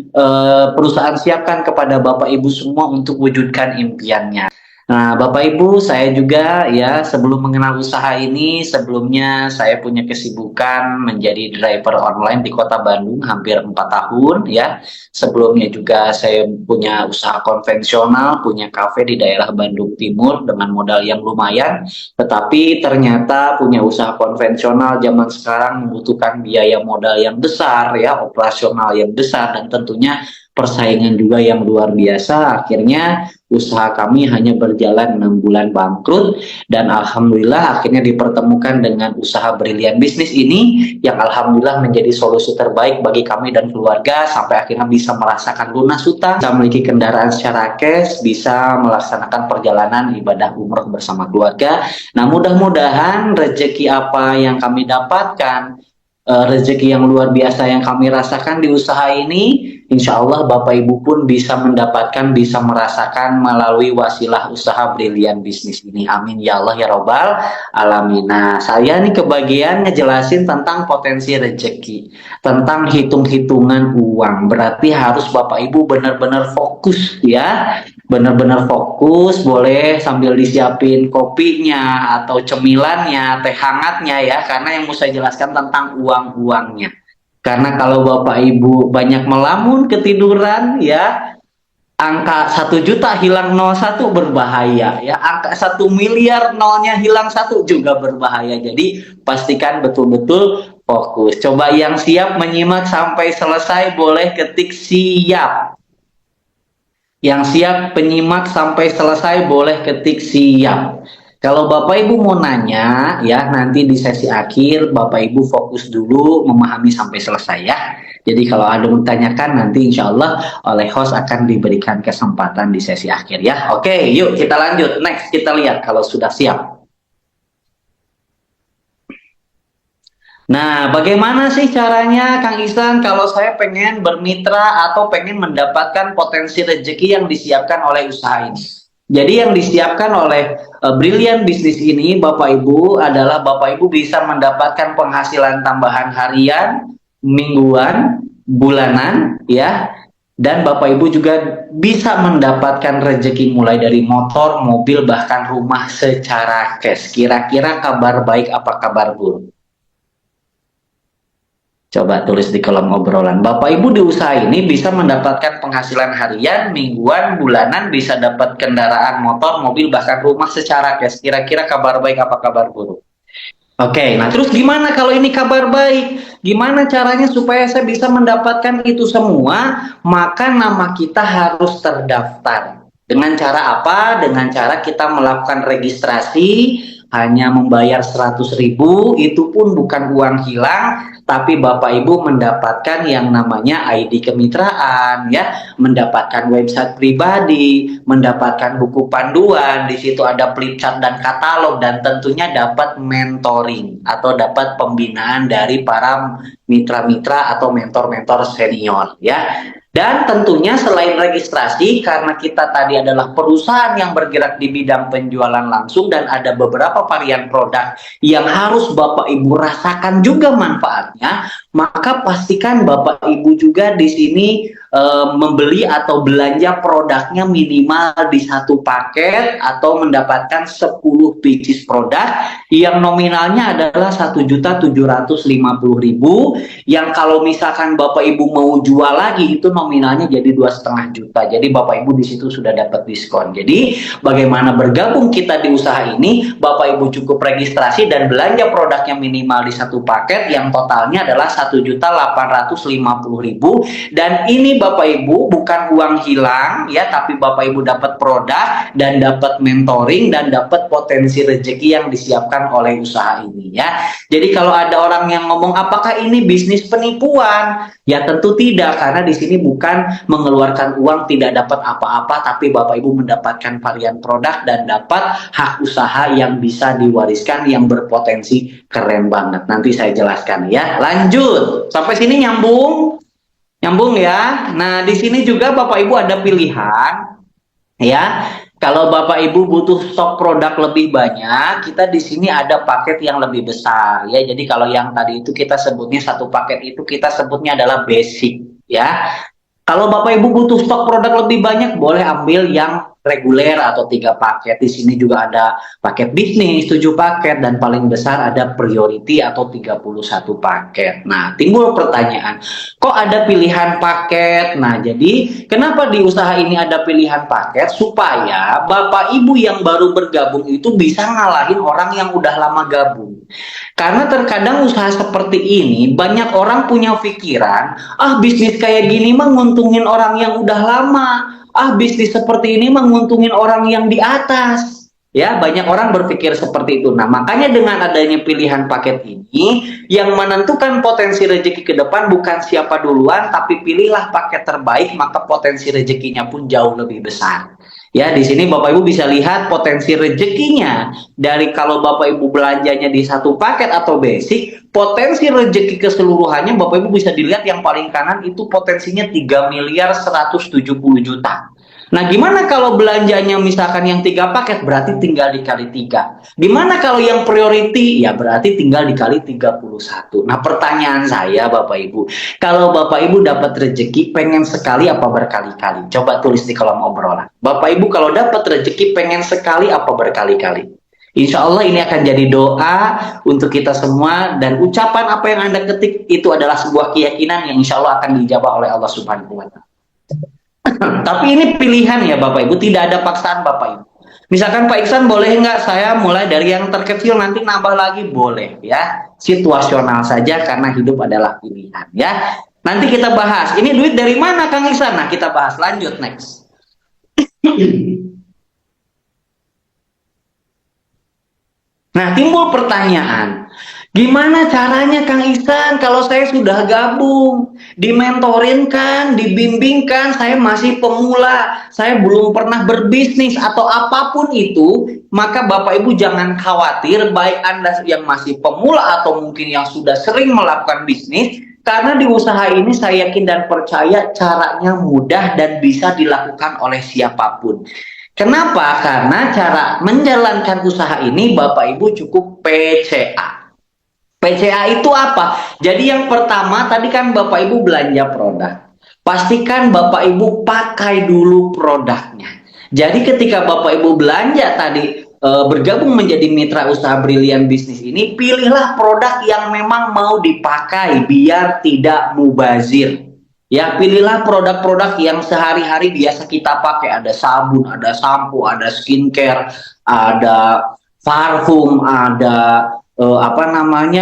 perusahaan siapkan kepada Bapak Ibu semua untuk wujudkan impiannya. Nah, Bapak Ibu, saya juga ya sebelum mengenal usaha ini, sebelumnya saya punya kesibukan menjadi driver online di Kota Bandung hampir 4 tahun ya. Sebelumnya juga saya punya usaha konvensional, punya kafe di daerah Bandung Timur dengan modal yang lumayan. Tetapi ternyata punya usaha konvensional zaman sekarang membutuhkan biaya modal yang besar ya, operasional yang besar, dan tentunya persaingan juga yang luar biasa. Akhirnya usaha kami hanya berjalan 6 bulan bangkrut, dan alhamdulillah akhirnya dipertemukan dengan usaha Brilliant Business ini yang alhamdulillah menjadi solusi terbaik bagi kami dan keluarga sampai akhirnya bisa merasakan lunas hutang, bisa memiliki kendaraan secara cash, bisa melaksanakan perjalanan ibadah umroh bersama keluarga. Nah mudah-mudahan rezeki apa yang kami dapatkan, rezeki yang luar biasa yang kami rasakan di usaha ini, insya Allah Bapak Ibu pun bisa mendapatkan, bisa merasakan melalui wasilah usaha Brilliant Business ini. Amin ya Allah ya Robbal Alamin. Nah saya nih kebagian ngejelasin tentang potensi rezeki, tentang hitung-hitungan uang. Berarti harus Bapak Ibu benar-benar fokus ya, benar-benar fokus. Boleh sambil disiapin kopinya atau cemilannya, teh hangatnya ya, karena yang mau saya jelaskan tentang uangnya. Karena kalau Bapak Ibu banyak melamun ketiduran ya, angka 1 juta hilang 01 berbahaya ya, angka 1 miliar nolnya hilang 1 juga berbahaya. Jadi pastikan betul-betul fokus. Coba yang siap menyimak sampai selesai boleh ketik siap. Yang siap penyimak sampai selesai boleh ketik siap. Kalau Bapak Ibu mau nanya ya nanti di sesi akhir Bapak Ibu fokus dulu memahami sampai selesai ya. Jadi kalau ada yang ditanyakan nanti insya Allah oleh host akan diberikan kesempatan di sesi akhir ya. Oke, yuk kita lanjut. Next kita lihat kalau sudah siap. Nah, bagaimana sih caranya Kang Ihsan kalau saya pengen bermitra atau pengen mendapatkan potensi rezeki yang disiapkan oleh usaha ini? Jadi yang disiapkan oleh Brilliant Business ini Bapak Ibu adalah Bapak Ibu bisa mendapatkan penghasilan tambahan harian, mingguan, bulanan ya. Dan Bapak Ibu juga bisa mendapatkan rezeki mulai dari motor, mobil, bahkan rumah secara cash. Kira-kira kabar baik apa kabar buruk? Coba tulis di kolom obrolan. Bapak Ibu di usaha ini bisa mendapatkan penghasilan harian, mingguan, bulanan, bisa dapat kendaraan motor, mobil, bahkan rumah secara cash. Kira-kira kabar baik apa kabar buruk? Oke, nah terus gimana kalau ini kabar baik? Gimana caranya supaya saya bisa mendapatkan itu semua? Maka nama kita harus terdaftar. Dengan cara apa? Dengan cara kita melakukan registrasi, hanya membayar 100.000, itu pun bukan uang hilang, tapi Bapak Ibu mendapatkan yang namanya ID kemitraan ya, mendapatkan website pribadi, mendapatkan buku panduan, di situ ada flip chart dan katalog, dan tentunya dapat mentoring atau dapat pembinaan dari para mitra-mitra atau mentor-mentor senior ya. Dan tentunya selain registrasi, karena kita tadi adalah perusahaan yang bergerak di bidang penjualan langsung dan ada beberapa varian produk yang harus Bapak Ibu rasakan juga manfaatnya, maka pastikan Bapak Ibu juga di sini membeli atau belanja produknya minimal di satu paket atau mendapatkan 10 pieces produk yang nominalnya adalah 1.750.000, yang kalau misalkan Bapak Ibu mau jual lagi itu nominalnya jadi 2,5 juta. Jadi Bapak Ibu di situ sudah dapat diskon. Jadi bagaimana bergabung kita di usaha ini? Bapak Ibu cukup registrasi dan belanja produknya minimal di satu paket yang totalnya adalah 1.850.000, dan ini Bapak Ibu bukan uang hilang ya, tapi Bapak Ibu dapat produk dan dapat mentoring dan dapat potensi rezeki yang disiapkan oleh usaha ini ya. Jadi kalau ada orang yang ngomong apakah ini bisnis penipuan? Ya tentu tidak, karena di sini bukan mengeluarkan uang tidak dapat apa-apa, tapi Bapak Ibu mendapatkan varian produk dan dapat hak usaha yang bisa diwariskan yang berpotensi keren banget. Nanti saya jelaskan ya. Lanjut. Sampai sini nyambung? Nyambung ya. Nah, di sini juga Bapak Ibu ada pilihan ya. Kalau Bapak Ibu butuh stok produk lebih banyak, kita di sini ada paket yang lebih besar ya. Jadi kalau yang tadi itu kita sebutnya satu paket itu kita sebutnya adalah basic ya. Kalau Bapak Ibu butuh stok produk lebih banyak, boleh ambil yang reguler atau 3 paket. Di sini juga ada paket bisnis 7 paket, dan paling besar ada priority atau 31 paket. Nah, timbul pertanyaan, kok ada pilihan paket? Nah, jadi kenapa di usaha ini ada pilihan paket? Supaya Bapak Ibu yang baru bergabung itu bisa ngalahin orang yang udah lama gabung. Karena terkadang usaha seperti ini banyak orang punya pikiran, ah bisnis kayak gini mah nguntungin orang yang udah lama, ah bisnis seperti ini mah nguntungin orang yang di atas. Ya, banyak orang berpikir seperti itu. Nah, makanya dengan adanya pilihan paket ini, yang menentukan potensi rezeki ke depan bukan siapa duluan, tapi pilihlah paket terbaik, maka potensi rezekinya pun jauh lebih besar. Ya, di sini Bapak Ibu bisa lihat potensi rezekinya dari kalau Bapak Ibu belanjanya di satu paket atau basic, potensi rezeki keseluruhannya Bapak Ibu bisa dilihat yang paling kanan itu potensinya 3.170.000.000. Nah, gimana kalau belanjanya misalkan yang 3 paket, berarti tinggal dikali 3. Gimana kalau yang priority? Ya berarti tinggal dikali 31. Nah, pertanyaan saya Bapak Ibu, kalau Bapak Ibu dapat rezeki pengen sekali apa berkali-kali? Coba tulis di kolom obrolan. Bapak Ibu kalau dapat rezeki pengen sekali apa berkali-kali? Insya Allah ini akan jadi doa untuk kita semua, dan ucapan apa yang Anda ketik itu adalah sebuah keyakinan yang insya Allah akan dijawab oleh Allah Subhanahu wa Ta'ala. Tapi ini pilihan ya Bapak Ibu, tidak ada paksaan Bapak Ibu. Misalkan Pak Iksan boleh nggak saya mulai dari yang terkecil nanti nambah lagi, boleh ya. Situasional saja karena hidup adalah pilihan ya. Nanti kita bahas, ini duit dari mana Kang Iksan? Nah kita bahas, lanjut next. Nah, timbul pertanyaan, gimana caranya Kang Ihsan kalau saya sudah gabung, dimentorin kan, dibimbingkan, saya masih pemula, saya belum pernah berbisnis atau apapun itu, maka Bapak Ibu jangan khawatir, baik Anda yang masih pemula atau mungkin yang sudah sering melakukan bisnis, karena di usaha ini saya yakin dan percaya caranya mudah dan bisa dilakukan oleh siapapun. Kenapa? Karena cara menjalankan usaha ini Bapak Ibu cukup PCA. PCA itu apa? Jadi yang pertama tadi kan Bapak Ibu belanja produk. Pastikan Bapak Ibu pakai dulu produknya. Jadi ketika Bapak Ibu belanja tadi bergabung menjadi mitra usaha Brilian Bisnis ini, pilihlah produk yang memang mau dipakai biar tidak mubazir. Ya, pilihlah produk-produk yang sehari-hari biasa kita pakai. Ada sabun, ada sampo, ada skincare, ada parfum, ada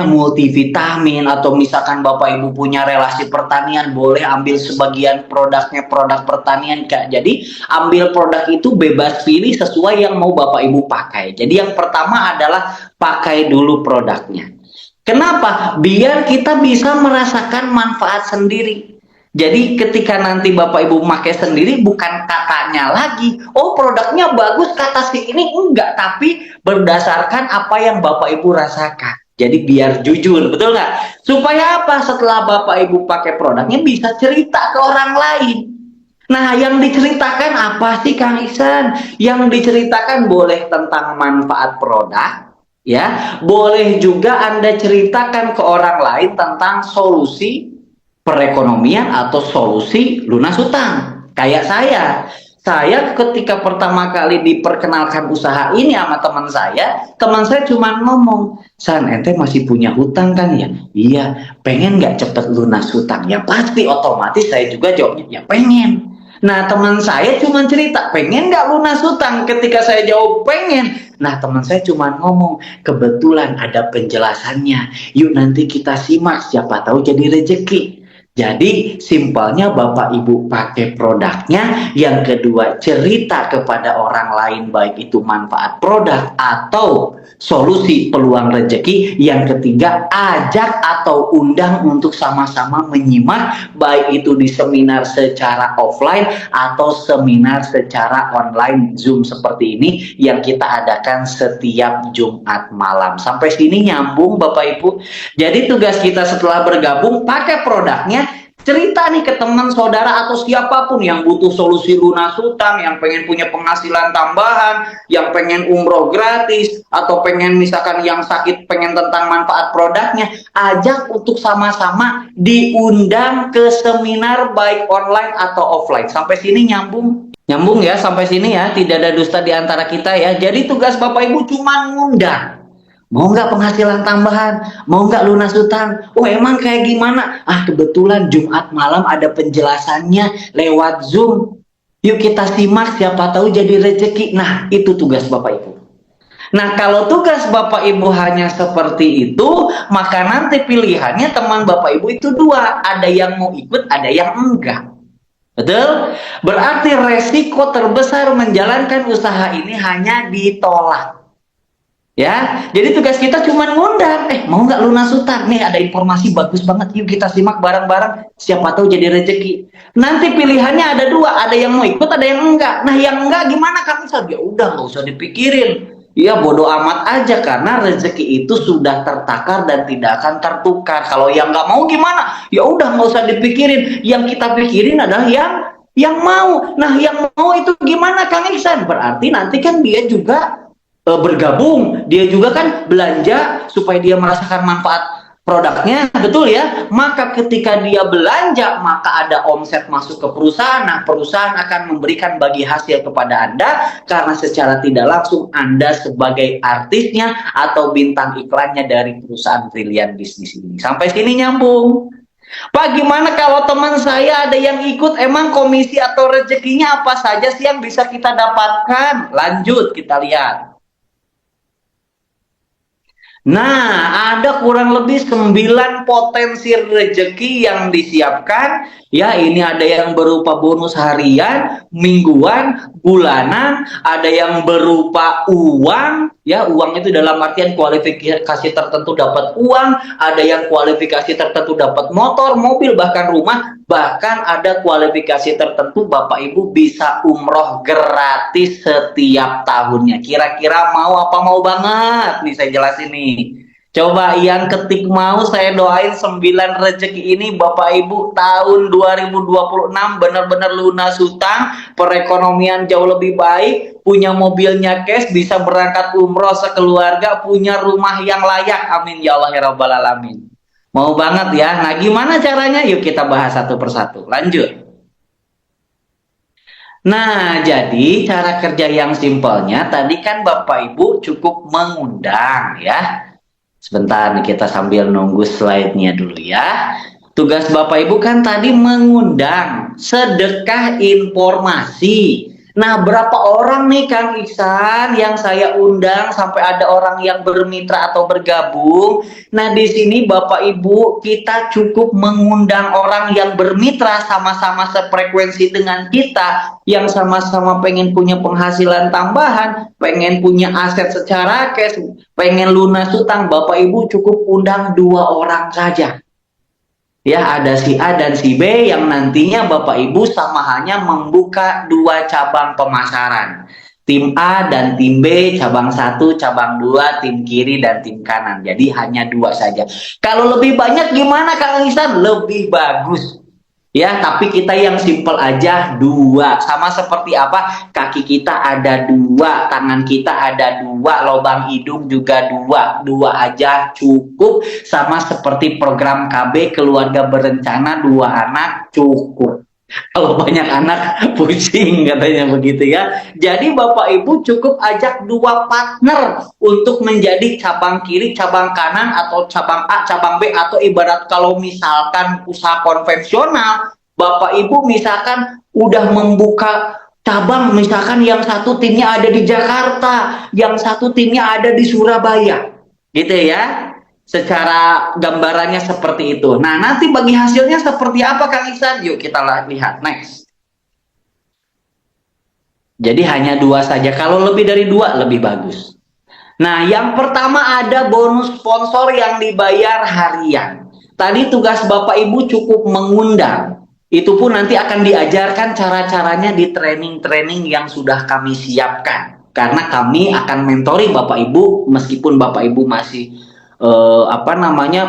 multivitamin, atau misalkan Bapak Ibu punya relasi pertanian, boleh ambil sebagian produknya produk pertanian, Kak. Jadi ambil produk itu bebas pilih sesuai yang mau Bapak Ibu pakai. Jadi yang pertama adalah pakai dulu produknya. Kenapa? Biar kita bisa merasakan manfaat sendiri. Jadi ketika nanti Bapak Ibu pakai sendiri, bukan katanya lagi, oh produknya bagus kata si ini, enggak, tapi berdasarkan apa yang Bapak Ibu rasakan. Jadi biar jujur, betul nggak? Supaya apa? Setelah Bapak Ibu pakai produknya bisa cerita ke orang lain. Nah, yang diceritakan apa sih Kang Ihsan? Yang diceritakan boleh tentang manfaat produk, ya, boleh juga Anda ceritakan ke orang lain tentang solusi perekonomian atau solusi lunas hutang. Kayak saya ketika pertama kali diperkenalkan usaha ini sama teman saya cuma ngomong, San, ente masih punya hutang kan ya? Iya, pengen nggak cepet lunas hutang? Ya pasti, otomatis saya juga jawabnya, ya pengen. Nah, teman saya cuma cerita, pengen nggak lunas hutang? Ketika saya jawab pengen, nah teman saya cuma ngomong, kebetulan ada penjelasannya, yuk nanti kita simak, siapa tahu jadi rezeki. Jadi simpelnya Bapak Ibu pakai produknya, yang kedua cerita kepada orang lain baik itu manfaat produk atau solusi peluang rezeki, yang ketiga ajak atau undang untuk sama-sama menyimak baik itu di seminar secara offline atau seminar secara online Zoom seperti ini yang kita adakan setiap Jumat malam. Sampai sini nyambung Bapak Ibu? Jadi tugas kita setelah bergabung pakai produknya, cerita nih ke teman saudara atau siapapun yang butuh solusi lunas hutang, yang pengen punya penghasilan tambahan, yang pengen umroh gratis, atau pengen misalkan yang sakit pengen tentang manfaat produknya, ajak untuk sama-sama diundang ke seminar baik online atau offline. Sampai sini nyambung? Nyambung ya, sampai sini ya, tidak ada dusta di antara kita ya. Jadi tugas Bapak Ibu cuma ngundang. Mau nggak penghasilan tambahan? Mau nggak lunas hutang? Oh emang kayak gimana? Ah kebetulan Jumat malam ada penjelasannya lewat Zoom. Yuk kita simak, siapa tahu jadi rezeki. Nah itu tugas Bapak Ibu. Nah kalau tugas Bapak Ibu hanya seperti itu, maka nanti pilihannya teman Bapak Ibu itu dua. Ada yang mau ikut, ada yang enggak. Betul? Berarti resiko terbesar menjalankan usaha ini hanya ditolak. Ya, jadi tugas kita cuma ngundang, mau nggak lunas hutang? Nih ada informasi bagus banget, yuk kita simak bareng-bareng, siapa tahu jadi rezeki. Nanti pilihannya ada dua, ada yang mau ikut, ada yang enggak. Nah yang enggak gimana Kang Ihsan? Ya udah nggak usah dipikirin, ya bodoh amat aja, karena rezeki itu sudah tertakar dan tidak akan tertukar. Kalau yang nggak mau gimana? Ya udah nggak usah dipikirin, yang kita pikirin adalah yang mau. Nah yang mau itu gimana Kang Ihsan? Berarti nanti kan dia juga bergabung, dia juga kan belanja supaya dia merasakan manfaat produknya, betul ya? Maka ketika dia belanja, maka ada omset masuk ke perusahaan. Nah, perusahaan akan memberikan bagi hasil kepada Anda, karena secara tidak langsung Anda sebagai artisnya atau bintang iklannya dari perusahaan Brilian Bisnis ini. Sampai sini nyambung? Pak, gimana kalau teman saya ada yang ikut, emang komisi atau rezekinya apa saja sih yang bisa kita dapatkan? Lanjut, kita lihat. Nah, ada kurang lebih 9 potensi rezeki yang disiapkan. Ya, ini ada yang berupa bonus harian, mingguan, bulanan, ada yang berupa uang. Ya, uang itu dalam artian kualifikasi tertentu dapat uang, ada yang kualifikasi tertentu dapat motor, mobil, bahkan rumah, bahkan ada kualifikasi tertentu Bapak Ibu bisa umroh gratis setiap tahunnya. Kira-kira mau apa? Mau banget nih saya jelasin nih. Coba yang ketik mau, saya doain 9 rezeki ini Bapak Ibu tahun 2026 benar-benar lunas hutang, perekonomian jauh lebih baik, punya mobilnya cash, bisa berangkat umroh sekeluarga, punya rumah yang layak. Amin ya Allah ya Rabbal Alamin. Mau banget ya. Nah, gimana caranya? Yuk kita bahas satu persatu. Lanjut. Nah, jadi cara kerja yang simpelnya tadi kan Bapak Ibu cukup mengundang ya. Sebentar nih kita sambil nunggu slide-nya dulu ya. Tugas Bapak Ibu kan tadi mengundang sedekah informasi. Nah, berapa orang nih Kang Iksan yang saya undang sampai ada orang yang bermitra atau bergabung? Nah, di sini Bapak Ibu kita cukup mengundang orang yang bermitra sama-sama sefrekuensi dengan kita, yang sama-sama pengen punya penghasilan tambahan, pengen punya aset secara cash, pengen lunas utang. Bapak Ibu cukup undang 2 orang saja. Ya, ada si A dan si B yang nantinya Bapak Ibu sama hanya membuka 2 cabang pemasaran. Tim A dan tim B, cabang 1, cabang 2, tim kiri dan tim kanan. Jadi hanya 2 saja. Kalau lebih banyak gimana Kang Ihsan? Lebih bagus. Ya, tapi kita yang simple aja 2. Sama seperti apa? Kaki kita ada 2, tangan kita ada 2, lubang hidung juga 2. 2 aja cukup. Sama seperti program KB keluarga berencana 2 anak cukup. Kalau banyak anak pusing katanya begitu ya. Jadi Bapak Ibu cukup ajak 2 partner untuk menjadi cabang kiri, cabang kanan, atau cabang A, cabang B, atau ibarat kalau misalkan usaha konvensional, Bapak Ibu misalkan udah membuka cabang, misalkan yang satu timnya ada di Jakarta, yang satu timnya ada di Surabaya. Gitu ya. Secara gambarannya seperti itu. Nah, nanti bagi hasilnya seperti apa Kang Iksan? Yuk kita lihat next. Jadi hanya 2 saja. Kalau lebih dari 2 lebih bagus. Nah, yang pertama ada bonus sponsor yang dibayar harian. Tadi tugas Bapak Ibu cukup mengundang. Itu pun nanti akan diajarkan cara-caranya di training-training yang sudah kami siapkan. Karena kami akan mentori Bapak Ibu meskipun Bapak Ibu masih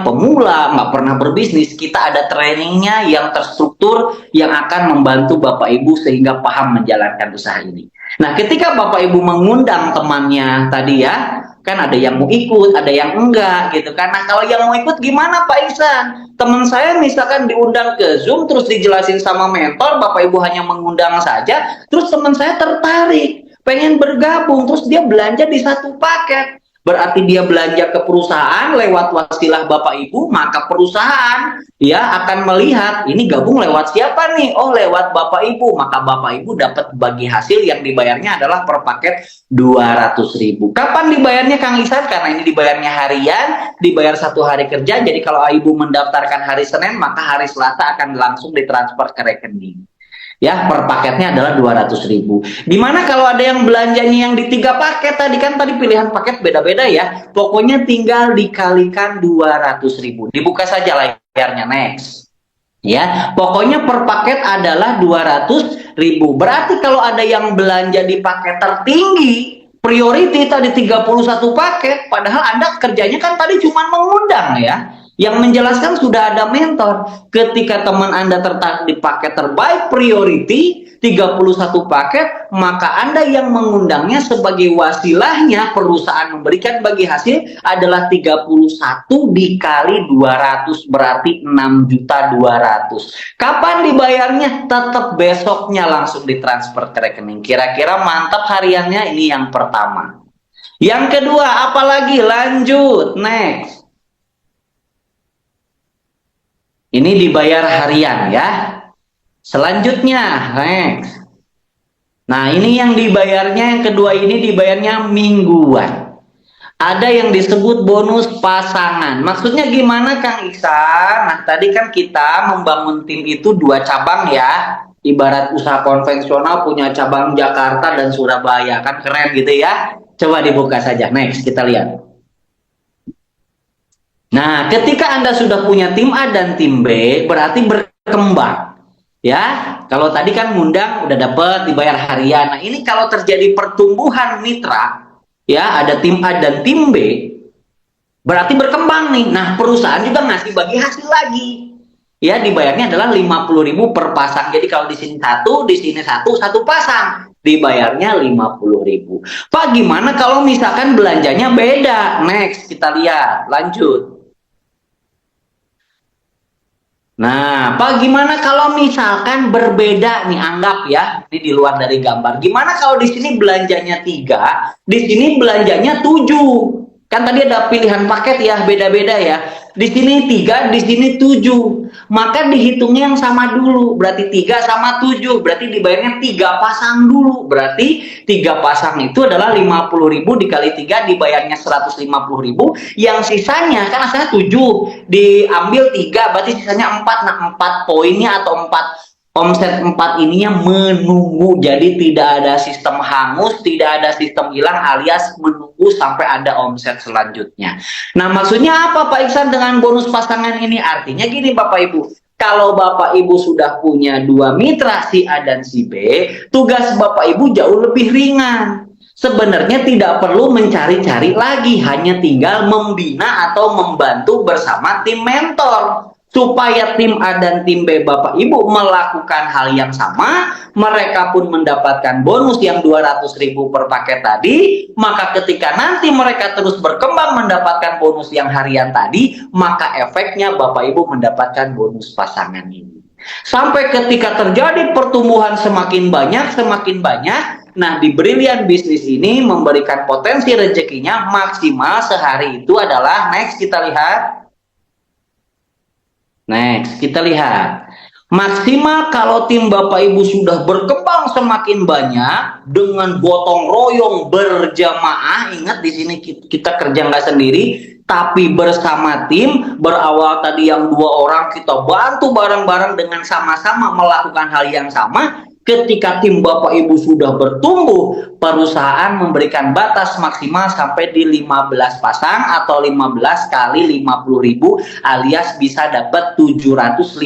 pemula, nggak pernah berbisnis. Kita ada trainingnya yang terstruktur yang akan membantu Bapak Ibu sehingga paham menjalankan usaha ini. Nah, ketika Bapak Ibu mengundang temannya tadi ya, kan ada yang mau ikut, ada yang enggak gitu kan. Nah, kalau yang mau ikut gimana Pak Ihsan? Teman saya misalkan diundang ke Zoom terus dijelasin sama mentor, Bapak Ibu hanya mengundang saja, terus teman saya tertarik, pengen bergabung, terus dia belanja di satu paket. Berarti dia belanja ke perusahaan lewat wasilah Bapak Ibu, maka perusahaan ya akan melihat ini gabung lewat siapa nih? Oh, lewat Bapak Ibu, maka Bapak Ibu dapat bagi hasil yang dibayarnya adalah per paket 200.000. Kapan dibayarnya Kang Ihsan? Karena ini dibayarnya harian, dibayar 1 hari kerja. Jadi kalau Ibu mendaftarkan hari Senin, maka hari Selasa akan langsung ditransfer ke rekening. Ya, per paketnya adalah 200.000. Dimana kalau ada yang belanjanya yang di 3 paket tadi kan tadi pilihan paket beda-beda ya. Pokoknya tinggal dikalikan 200.000. Dibuka saja layarnya next. Ya, pokoknya per paket adalah 200.000. Berarti kalau ada yang belanja di paket tertinggi, priority tadi 31 paket, padahal Anda kerjanya kan tadi cuma mengundang ya. Yang menjelaskan sudah ada mentor. Ketika teman Anda tertarik di paket terbaik priority 31 paket, maka Anda yang mengundangnya sebagai wasilahnya perusahaan memberikan bagi hasil adalah 31 dikali 200 berarti 6.200.000. Kapan dibayarnya? Tetap besoknya langsung ditransfer ke rekening. Kira-kira mantap hariannya. Ini yang pertama. Yang kedua, apalagi? Lanjut, next. Ini dibayar harian ya. Selanjutnya, next. Nah, ini yang dibayarnya yang kedua ini dibayarnya mingguan. Ada yang disebut bonus pasangan. Maksudnya gimana Kang Iksan? Nah, tadi kan kita membangun tim itu 2 cabang ya. Ibarat usaha konvensional punya cabang Jakarta dan Surabaya. Kan keren gitu ya. Coba dibuka saja. Next, kita lihat. Nah, ketika Anda sudah punya tim A dan tim B, berarti berkembang. Ya, kalau tadi kan ngundang udah dapat dibayar harian. Nah, ini kalau terjadi pertumbuhan mitra, ya ada tim A dan tim B, berarti berkembang nih. Nah, perusahaan juga ngasih bagi hasil lagi. Ya, dibayarnya adalah 50.000 per pasang. Jadi kalau di sini satu pasang, dibayarnya 50.000. Pak, gimana kalau misalkan belanjanya beda? Next, kita lihat, lanjut. Nah, Pak, gimana kalau misalkan berbeda nih, anggap ya, ini di luar dari gambar. Gimana kalau di sini belanjanya 3, di sini belanjanya 7? Kan tadi ada pilihan paket ya, beda-beda ya. Di sini 3, di sini 7. Maka dihitungnya yang sama dulu. Berarti 3 sama 7. Berarti dibayarnya 3 pasang dulu. Berarti 3 pasang itu adalah 50.000 dikali 3 dibayarnya 150.000. Yang sisanya, kan asalnya 7. Diambil 3, berarti sisanya 4. Nah, 4 poinnya atau 4 omset 4 ininya menunggu. Jadi tidak ada sistem hangus, tidak ada sistem hilang, alias menunggu sampai ada omset selanjutnya. Nah, maksudnya apa Pak Iksan dengan bonus pasangan ini? Artinya gini Bapak Ibu, kalau Bapak Ibu sudah punya 2 mitra si A dan si B, tugas Bapak Ibu jauh lebih ringan. Sebenarnya tidak perlu mencari-cari lagi, hanya tinggal membina atau membantu bersama tim mentor. Supaya tim A dan tim B Bapak Ibu melakukan hal yang sama, mereka pun mendapatkan bonus yang 200.000 per paket tadi, maka ketika nanti mereka terus berkembang mendapatkan bonus yang harian tadi, maka efeknya Bapak Ibu mendapatkan bonus pasangan ini. Sampai ketika terjadi pertumbuhan semakin banyak, nah di Brilliant Business ini memberikan potensi rezekinya maksimal sehari itu adalah, next kita lihat. Next, kita lihat. Maksimal kalau tim Bapak Ibu sudah berkembang semakin banyak dengan gotong royong berjamaah. Ingat di sini kita kerja nggak sendiri, tapi bersama tim. Berawal tadi yang 2 orang, kita bantu bareng-bareng dengan sama-sama melakukan hal yang sama. Ketika tim Bapak Ibu sudah bertumbuh, perusahaan memberikan batas maksimal sampai di 15 pasang atau 15 kali 50.000, alias bisa dapat 750.000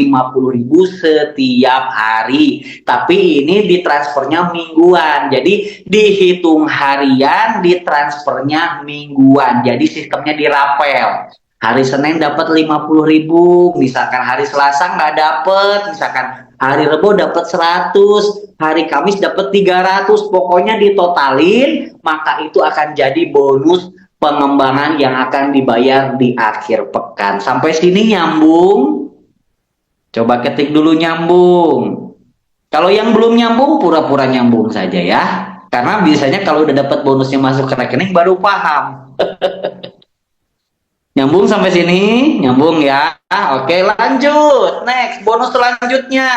setiap hari. Tapi ini ditransfernya mingguan, jadi dihitung harian, ditransfernya mingguan. Jadi sistemnya dirapel. Hari Senin dapat 50.000, misalkan hari Selasa nggak dapat, misalkan hari Rebo dapat 100, hari Kamis dapat 300, pokoknya ditotalin, maka itu akan jadi bonus pengembangan yang akan dibayar di akhir pekan. Sampai sini nyambung? Coba ketik dulu nyambung. Kalau yang belum nyambung, pura-pura nyambung saja ya. Karena biasanya kalau udah dapat bonusnya masuk ke rekening baru paham. Nyambung sampai sini? Nyambung ya. Oke, lanjut. Next, bonus selanjutnya.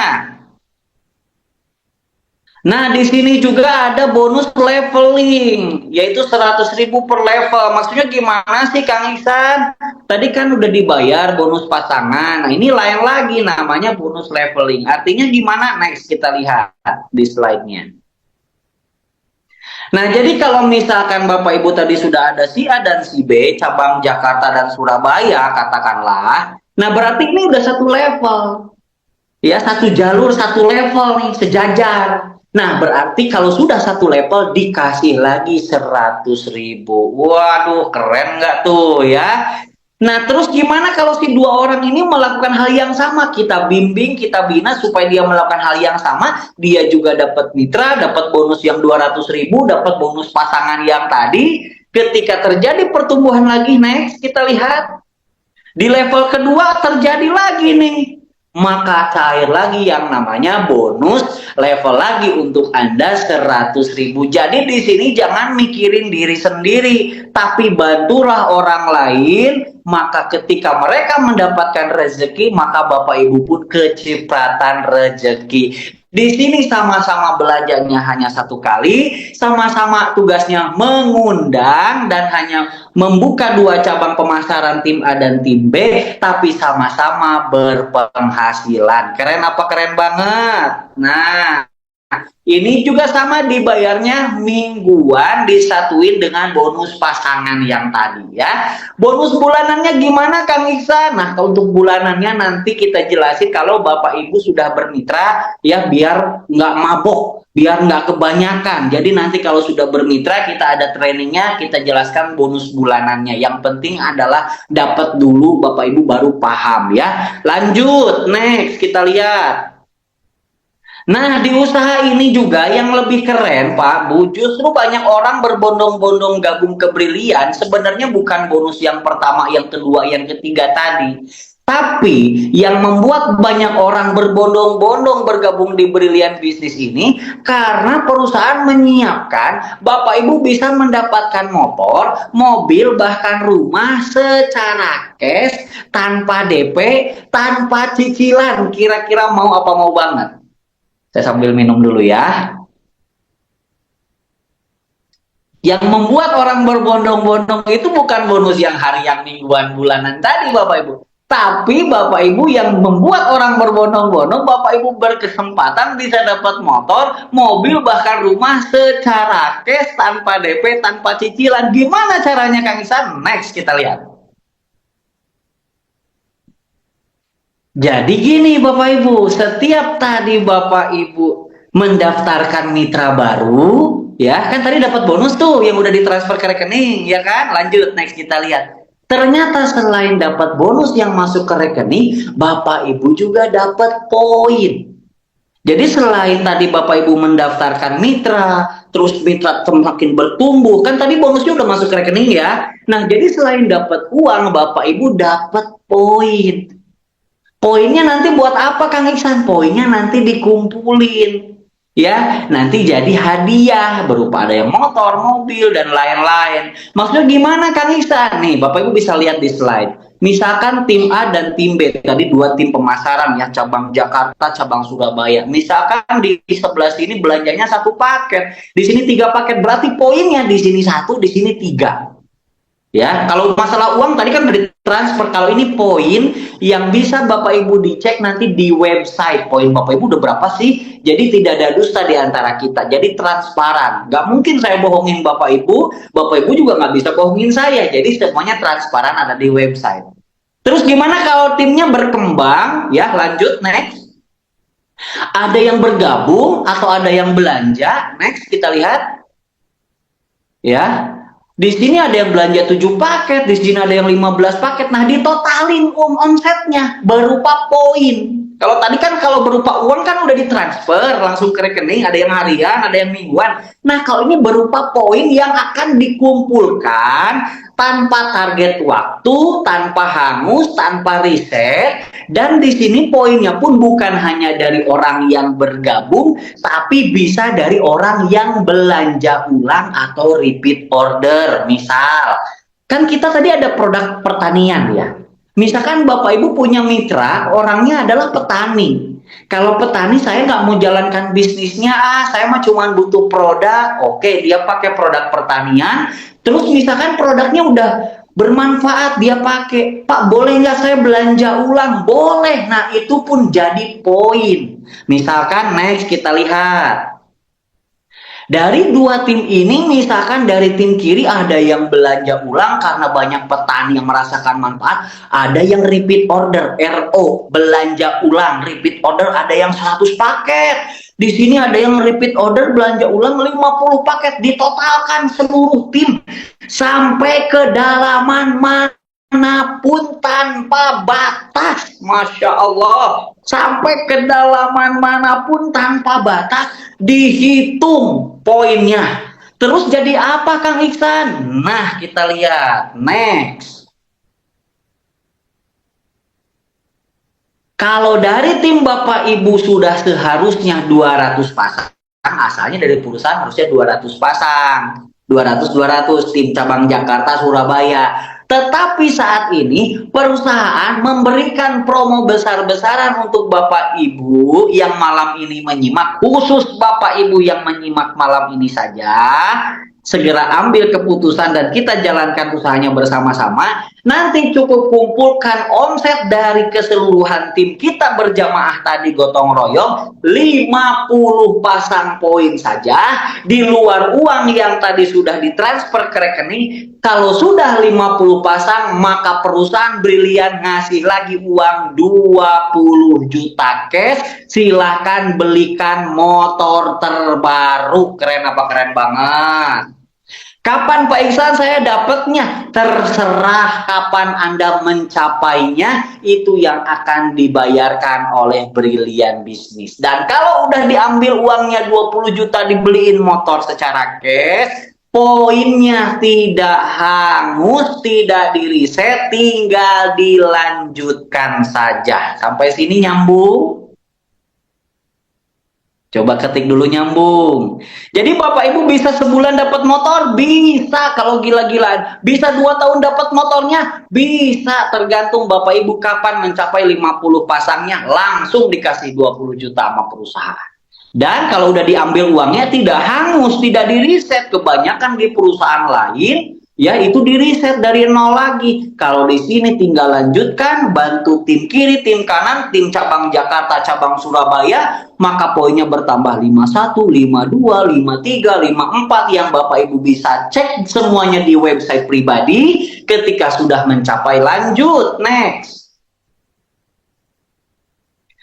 Nah, di sini juga ada bonus leveling, yaitu 100.000 per level. Maksudnya gimana sih Kang Iksan? Tadi kan udah dibayar bonus pasangan. Nah, ini lain lagi namanya bonus leveling. Artinya gimana? Next, kita lihat di slide-nya. Nah, jadi kalau misalkan Bapak Ibu tadi sudah ada si A dan si B, cabang Jakarta dan Surabaya, katakanlah, nah berarti ini udah satu level. Ya, satu jalur, satu level nih, sejajar. Nah, berarti kalau sudah satu level, dikasih lagi 100.000. Waduh, keren nggak tuh ya? Nah, terus gimana kalau si 2 orang ini melakukan hal yang sama? Kita bimbing, kita bina supaya dia melakukan hal yang sama. Dia juga dapat mitra, dapat bonus yang 200.000, dapat bonus pasangan yang tadi. Ketika terjadi pertumbuhan lagi, next, kita lihat. Di level kedua terjadi lagi nih. Maka cair lagi yang namanya bonus level lagi untuk Anda 100.000. Jadi di sini jangan mikirin diri sendiri, tapi bantulah orang lain maka ketika mereka mendapatkan rezeki, maka Bapak Ibu pun kecipratan rezeki. Di sini sama-sama belanjanya hanya satu kali, sama-sama tugasnya mengundang dan hanya membuka dua cabang pemasaran tim A dan tim B, tapi sama-sama berpenghasilan. Keren apa keren banget? Nah, ini juga sama dibayarnya mingguan disatuin dengan bonus pasangan yang tadi ya. Bonus bulanannya gimana Kang Iksan? Nah, untuk bulanannya nanti kita jelasin kalau Bapak Ibu sudah bermitra ya, biar nggak mabok, biar nggak kebanyakan. Jadi nanti kalau sudah bermitra kita ada trainingnya, kita jelaskan bonus bulanannya. Yang penting adalah dapat dulu, Bapak Ibu baru paham ya. Lanjut, next kita lihat. Nah, di usaha ini juga yang lebih keren, Pak Bu, justru banyak orang berbondong-bondong gabung ke Brilian. Sebenarnya bukan bonus yang pertama, yang kedua, yang ketiga tadi. Tapi yang membuat banyak orang berbondong-bondong bergabung di Brilian bisnis ini karena perusahaan menyiapkan Bapak Ibu bisa mendapatkan motor, mobil, bahkan rumah secara cash, tanpa DP, tanpa cicilan. Kira-kira mau apa mau banget? Saya sambil minum dulu ya. Yang membuat orang berbondong-bondong itu bukan bonus yang harian, mingguan, bulanan tadi Bapak Ibu. Tapi Bapak Ibu yang membuat orang berbondong-bondong, Bapak Ibu berkesempatan bisa dapat motor, mobil, bahkan rumah secara cash, tanpa DP, tanpa cicilan. Gimana caranya Kang Iksan? Next kita lihat. Jadi gini Bapak Ibu, setiap tadi Bapak Ibu mendaftarkan mitra baru, ya kan tadi dapat bonus tuh yang udah ditransfer ke rekening, ya kan? Lanjut, next kita lihat. Ternyata selain dapat bonus yang masuk ke rekening, Bapak Ibu juga dapat poin. Jadi selain tadi Bapak Ibu mendaftarkan mitra, terus mitra semakin bertumbuh, kan tadi bonusnya udah masuk ke rekening ya. Nah, jadi selain dapat uang, Bapak Ibu dapat poin. Poinnya nanti buat apa Kang Iksan? Poinnya nanti dikumpulin. Ya, nanti jadi hadiah berupa ada yang motor, mobil, dan lain-lain. Maksudnya gimana Kang Iksan? Nih, Bapak Ibu bisa lihat di slide. Misalkan tim A dan tim B, tadi dua tim pemasaran ya, cabang Jakarta, cabang Surabaya. Misalkan di sebelah sini belanjanya satu paket, di sini 3 paket, berarti poinnya di sini 1, di sini 3. Ya, kalau masalah uang tadi kan udah ditransfer. Kalau ini poin yang bisa Bapak Ibu dicek nanti di website. Poin Bapak Ibu udah berapa sih? Jadi tidak ada dusta di antara kita. Jadi transparan. Gak mungkin saya bohongin Bapak Ibu juga nggak bisa bohongin saya. Jadi semuanya transparan ada di website. Terus gimana kalau timnya berkembang? Ya, lanjut, next. Ada yang bergabung atau ada yang belanja? Next, kita lihat. Ya. Di sini ada yang belanja 7 paket, di sini ada yang 15 paket. Nah, ditotalin omsetnya berupa poin. Kalau tadi kan kalau berupa uang kan udah ditransfer langsung ke rekening, ada yang harian, ada yang mingguan. Nah, kalau ini berupa poin yang akan dikumpulkan tanpa target waktu, tanpa hangus, tanpa riset. Dan di sini poinnya pun bukan hanya dari orang yang bergabung, tapi bisa dari orang yang belanja ulang atau repeat order. Misal, kan kita tadi ada produk pertanian ya. Misalkan Bapak Ibu punya mitra, orangnya adalah petani. Kalau petani saya nggak mau jalankan bisnisnya, saya mah cuma butuh produk. Oke, dia pakai produk pertanian. Terus misalkan produknya udah bermanfaat, dia pakai. Pak, boleh nggak saya belanja ulang? Boleh. Nah, itu pun jadi poin. Misalkan next kita lihat. Dari dua tim ini, misalkan dari tim kiri ada yang belanja ulang karena banyak petani yang merasakan manfaat, ada yang repeat order, RO, belanja ulang, repeat order ada yang 100 paket. Di sini ada yang repeat order belanja ulang 50 paket, ditotalkan seluruh tim sampai kedalaman manapun tanpa batas. Masya Allah, sampai kedalaman manapun tanpa batas dihitung poinnya. Terus jadi apa Kang Iksan? Nah, kita lihat next. Kalau dari tim Bapak Ibu sudah seharusnya 200 pasang, asalnya dari perusahaan harusnya 200 pasang. 200 tim cabang Jakarta, Surabaya. Tetapi saat ini perusahaan memberikan promo besar-besaran untuk Bapak Ibu yang malam ini menyimak, khusus Bapak Ibu yang menyimak malam ini saja. Segera ambil keputusan dan kita jalankan usahanya bersama-sama. Nanti cukup kumpulkan omset dari keseluruhan tim kita berjamaah tadi gotong royong 50 pasang poin saja, di luar uang yang tadi sudah ditransfer ke rekening. Kalau sudah 50 pasang, maka perusahaan Brilian ngasih lagi uang 20 juta cash. Silahkan belikan motor terbaru. Keren apa keren banget? Kapan Pak Iksan saya dapatnya? Terserah kapan Anda mencapainya, itu yang akan dibayarkan oleh Brilian Bisnis. Dan kalau udah diambil uangnya 20 juta dibeliin motor secara cash, poinnya tidak hangus, tidak diriset, tinggal dilanjutkan saja. Sampai sini nyambung? Coba ketik dulu nyambung. Jadi Bapak Ibu bisa sebulan dapat motor? Bisa. Kalau gila-gilaan. Bisa 2 tahun dapat motornya? Bisa. Tergantung Bapak Ibu kapan mencapai 50 pasangnya. Langsung dikasih 20 juta sama perusahaan. Dan kalau udah diambil uangnya tidak hangus, tidak diriset. Kebanyakan di perusahaan lain, ya itu diriset dari nol lagi. Kalau di sini tinggal lanjutkan, bantu tim kiri, tim kanan, tim cabang Jakarta, cabang Surabaya, maka poinnya bertambah 51, 52, 53, 54 yang Bapak Ibu bisa cek semuanya di website pribadi. Ketika sudah mencapai, lanjut, next.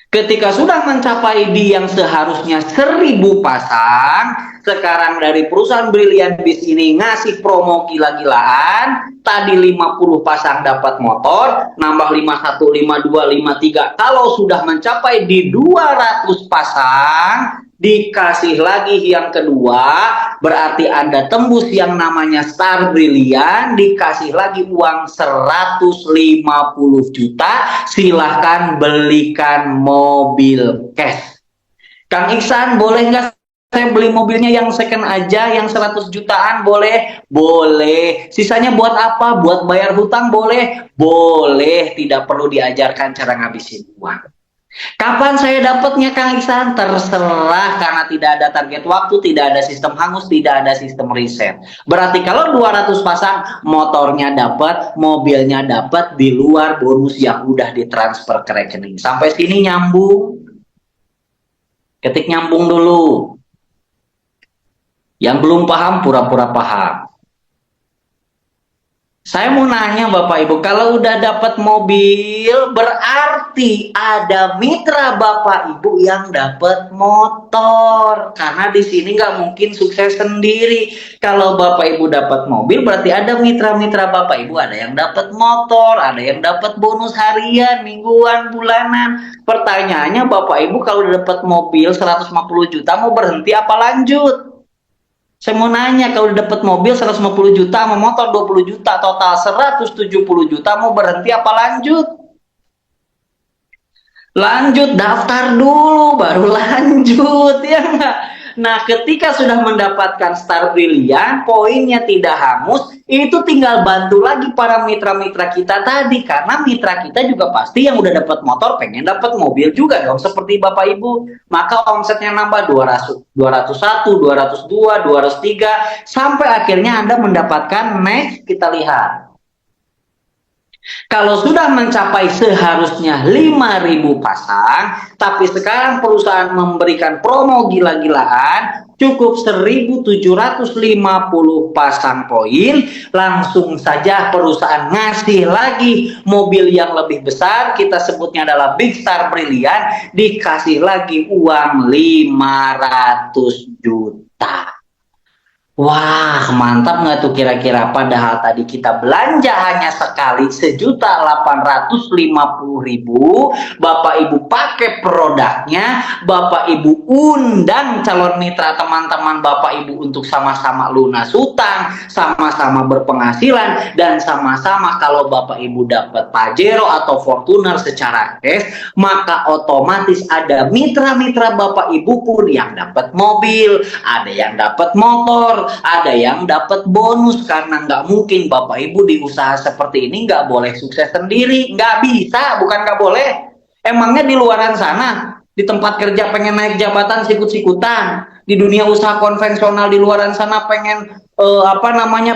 Ketika sudah mencapai di yang seharusnya 1000 pasang, sekarang dari perusahaan Brilian Bis ini ngasih promo gila-gilaan. Tadi 50 pasang dapat motor, nambah 51, 52, 53. Kalau sudah mencapai di 200 pasang, dikasih lagi yang kedua, berarti Anda tembus yang namanya Star Brilian, dikasih lagi uang 150 juta, silahkan belikan mobil cash. Kang Iksan, boleh nggak saya beli mobilnya yang second aja, yang 100 jutaan? Boleh? Boleh. Sisanya buat apa? Buat bayar hutang? Boleh? Boleh. Tidak perlu diajarkan cara ngabisin uang. Kapan saya dapatnya Kang Iksan? Terserah, karena tidak ada target waktu, tidak ada sistem hangus, tidak ada sistem riset. Berarti kalau 200 pasang, motornya dapat, mobilnya dapat, di luar bonus yang udah ditransfer ke rekening. Sampai sini nyambung? Ketik nyambung dulu. Yang belum paham, pura-pura paham. Saya mau nanya Bapak Ibu, kalau udah dapat mobil, berarti ada mitra Bapak Ibu yang dapat motor. Karena di sini nggak mungkin sukses sendiri. Kalau Bapak Ibu dapat mobil, berarti ada mitra-mitra Bapak Ibu, ada yang dapat motor, ada yang dapat bonus harian, mingguan, bulanan. Pertanyaannya Bapak Ibu, kalau udah dapat mobil 150 juta, mau berhenti apa lanjut? Saya mau nanya, kalau dapat mobil 150 juta sama motor 20 juta, total 170 juta, mau berhenti apa lanjut? Lanjut, daftar dulu, baru lanjut, ya enggak? Nah, ketika sudah mendapatkan Star Brilian, poinnya tidak hangus, itu tinggal bantu lagi para mitra-mitra kita tadi. Karena mitra kita juga pasti yang udah dapat motor, pengen dapat mobil juga dong, seperti Bapak Ibu. Maka omsetnya nambah 201, 202, 203, sampai akhirnya Anda mendapatkan next, kita lihat. Kalau sudah mencapai seharusnya 5.000 pasang, tapi sekarang perusahaan memberikan promo gila-gilaan, cukup 1.750 pasang poin, langsung saja perusahaan ngasih lagi mobil yang lebih besar, kita sebutnya adalah Big Star Brilian, dikasih lagi uang 500 juta. Wah, mantap nggak tuh kira-kira? Padahal tadi kita belanja hanya sekali 1.850.000. Bapak Ibu pakai produknya, Bapak Ibu undang calon mitra teman-teman Bapak Ibu untuk sama-sama lunas hutang, sama-sama berpenghasilan, dan sama-sama kalau Bapak Ibu dapat Pajero atau Fortuner secara cash, maka otomatis ada mitra-mitra Bapak Ibu pun yang dapat mobil, ada yang dapat motor. ada yang dapat bonus, karena nggak mungkin Bapak Ibu di usaha seperti ini nggak boleh sukses sendiri, nggak bisa, bukan nggak boleh. Emangnya di luaran sana, di tempat kerja pengen naik jabatan sikut-sikutan, di dunia usaha konvensional di luaran sana pengen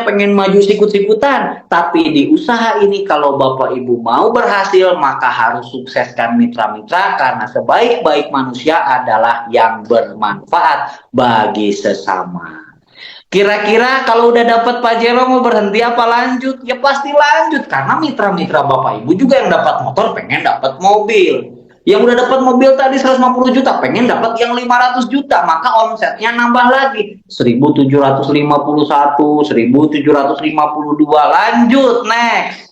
pengen maju sikut-sikutan. Tapi di usaha ini kalau Bapak Ibu mau berhasil, maka harus sukseskan mitra-mitra, karena sebaik-baik manusia adalah yang bermanfaat bagi sesama. Kira-kira kalau udah dapat Pajero mau berhenti apa lanjut? Ya pasti lanjut, karena mitra-mitra Bapak Ibu juga yang dapat motor pengen dapat mobil. Yang udah dapat mobil tadi 150 juta, pengen dapat yang 500 juta, maka omsetnya nambah lagi 1751, 1752, lanjut next.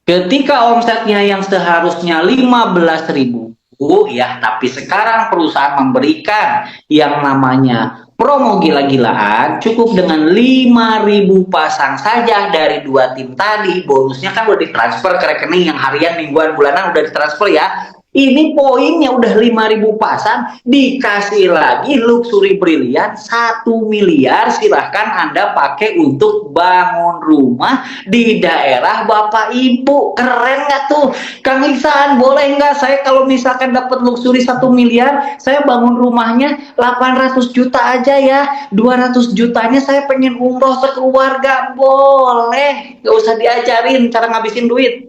Ketika omsetnya yang seharusnya 15.000, ya, tapi sekarang perusahaan memberikan yang namanya promo gila-gilaan, cukup dengan 5.000 pasang saja dari 2 tim tadi. Bonusnya kan udah ditransfer ke rekening yang harian, mingguan, bulanan udah ditransfer ya. Ini poinnya udah 5.000 pasang, dikasih lagi luxury brilian 1 miliar. Silahkan Anda pakai untuk bangun rumah di daerah Bapak Ibu. Keren nggak tuh? Kang Iksan, boleh nggak saya kalau misalkan dapat luxury 1 miliar, saya bangun rumahnya 800 juta aja ya. 200 jutanya saya pengen umroh sekeluarga. Boleh, nggak usah diajarin cara ngabisin duit.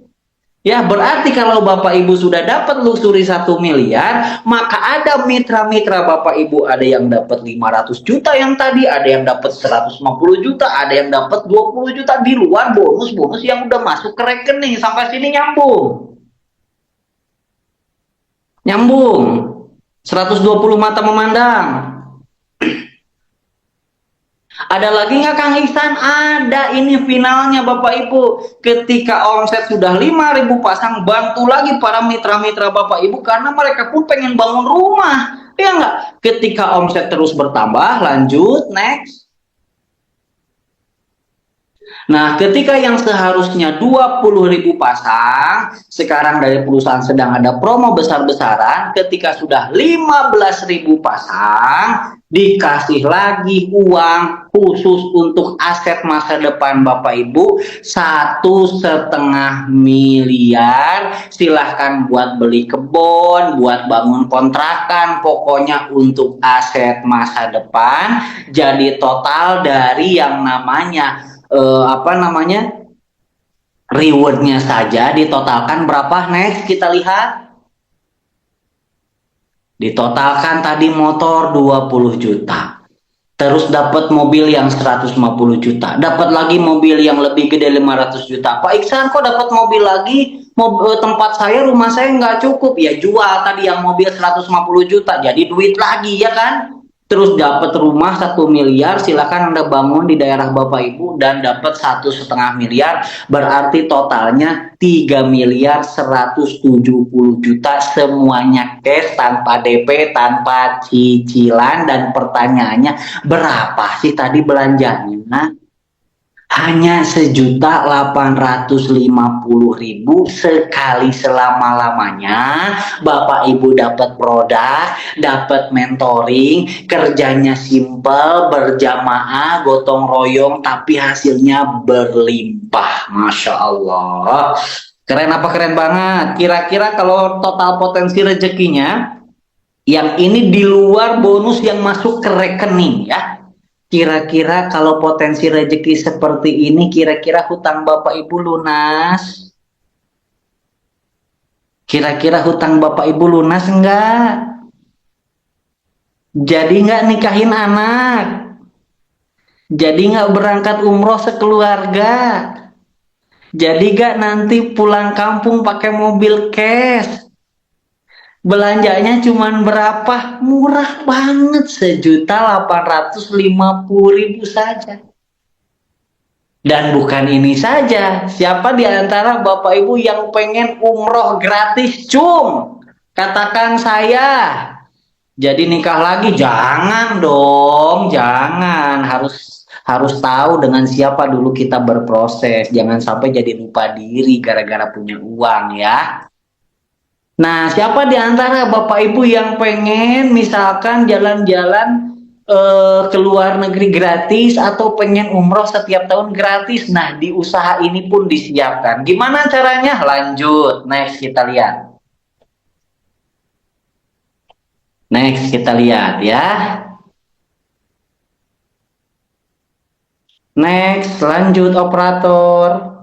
Ya, berarti kalau Bapak Ibu sudah dapat luxury 1 miliar, maka ada mitra-mitra Bapak Ibu, ada yang dapat 500 juta yang tadi, ada yang dapat 150 juta, ada yang dapat 20 juta, di luar bonus-bonus yang udah masuk ke rekening. Sampai sini nyambung? Nyambung. 120 mata memandang. Ada lagi nggak Kang Ihsan? Ada, ini finalnya Bapak Ibu. Ketika omset sudah 5.000 pasang, bantu lagi para mitra-mitra Bapak Ibu, karena mereka pun pengen bangun rumah. Ya nggak? Ketika omset terus bertambah, lanjut, next. Nah, ketika yang seharusnya 20.000 pasang, sekarang dari perusahaan sedang ada promo besar-besaran, ketika sudah 15.000 pasang, dikasih lagi uang khusus untuk aset masa depan Bapak Ibu 1,5 miliar. Silahkan buat beli kebun, buat bangun kontrakan, pokoknya untuk aset masa depan. Jadi total dari yang namanya rewardnya saja ditotalkan berapa? Next, kita lihat. Ditotalkan tadi motor 20 juta. Terus dapat mobil yang 150 juta. Dapat lagi mobil yang lebih gede 500 juta. Pak Iksan, kok dapat mobil lagi? Tempat saya, rumah saya nggak cukup. Ya jual tadi yang mobil 150 juta. Jadi duit lagi, ya kan? Terus dapat rumah 1 miliar, silakan Anda bangun di daerah Bapak Ibu dan dapat 1,5 miliar, berarti totalnya 3 miliar 170 juta, semuanya cash, tanpa DP, tanpa cicilan. Dan pertanyaannya, berapa sih tadi belanjanya? Hanya 1.850.000 sekali selama-lamanya. Bapak Ibu dapat produk, dapat mentoring, kerjanya simple, berjamaah, gotong royong, tapi hasilnya berlimpah. Masya Allah. Keren apa keren banget? Kira-kira kalau total potensi rezekinya, yang ini di luar bonus yang masuk ke rekening ya. Kira-kira kalau potensi rezeki seperti ini, kira-kira hutang Bapak Ibu lunas? Kira-kira hutang Bapak Ibu lunas enggak? Jadi enggak nikahin anak? Jadi enggak berangkat umroh sekeluarga? Jadi enggak nanti pulang kampung pakai mobil cash? Belanjanya cuman berapa? Murah banget, 1.850.000 saja. Dan bukan ini saja, siapa di antara Bapak Ibu yang pengen umroh gratis? Cum, katakan saya. Jadi nikah lagi? Jangan dong, jangan. Harus tahu dengan siapa dulu kita berproses. Jangan sampai jadi lupa diri gara-gara punya uang ya. Nah, siapa di antara Bapak Ibu yang pengen misalkan jalan-jalan ke luar negeri gratis atau pengen umroh setiap tahun gratis? Nah, di usaha ini pun disiapkan. Gimana caranya? Lanjut, next kita lihat. Next kita lihat ya. Next, lanjut operator.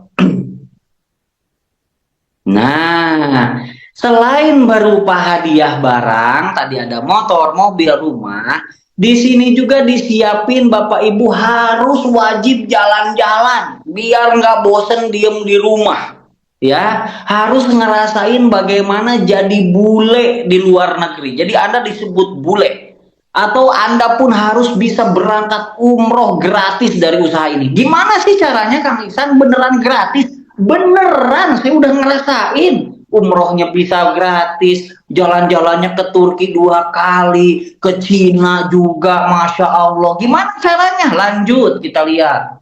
Nah, selain berupa hadiah barang, tadi ada motor, mobil, rumah, di sini juga disiapin Bapak Ibu harus wajib jalan-jalan, biar nggak bosen diem di rumah. Ya, harus ngerasain bagaimana jadi bule di luar negeri. Jadi Anda disebut bule. Atau Anda pun harus bisa berangkat umroh gratis dari usaha ini. Gimana sih caranya Kang Ihsan? Beneran gratis? Beneran, saya udah ngerasain. Umrohnya bisa gratis, jalan-jalannya ke Turki 2 kali, ke Cina juga, Masya Allah. Gimana caranya? Lanjut, kita lihat.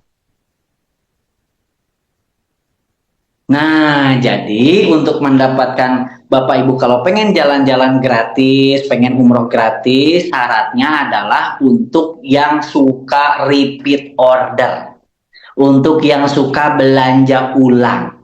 Nah, jadi untuk mendapatkan Bapak Ibu kalau pengen jalan-jalan gratis, pengen umroh gratis, syaratnya adalah untuk yang suka repeat order. Untuk yang suka belanja ulang.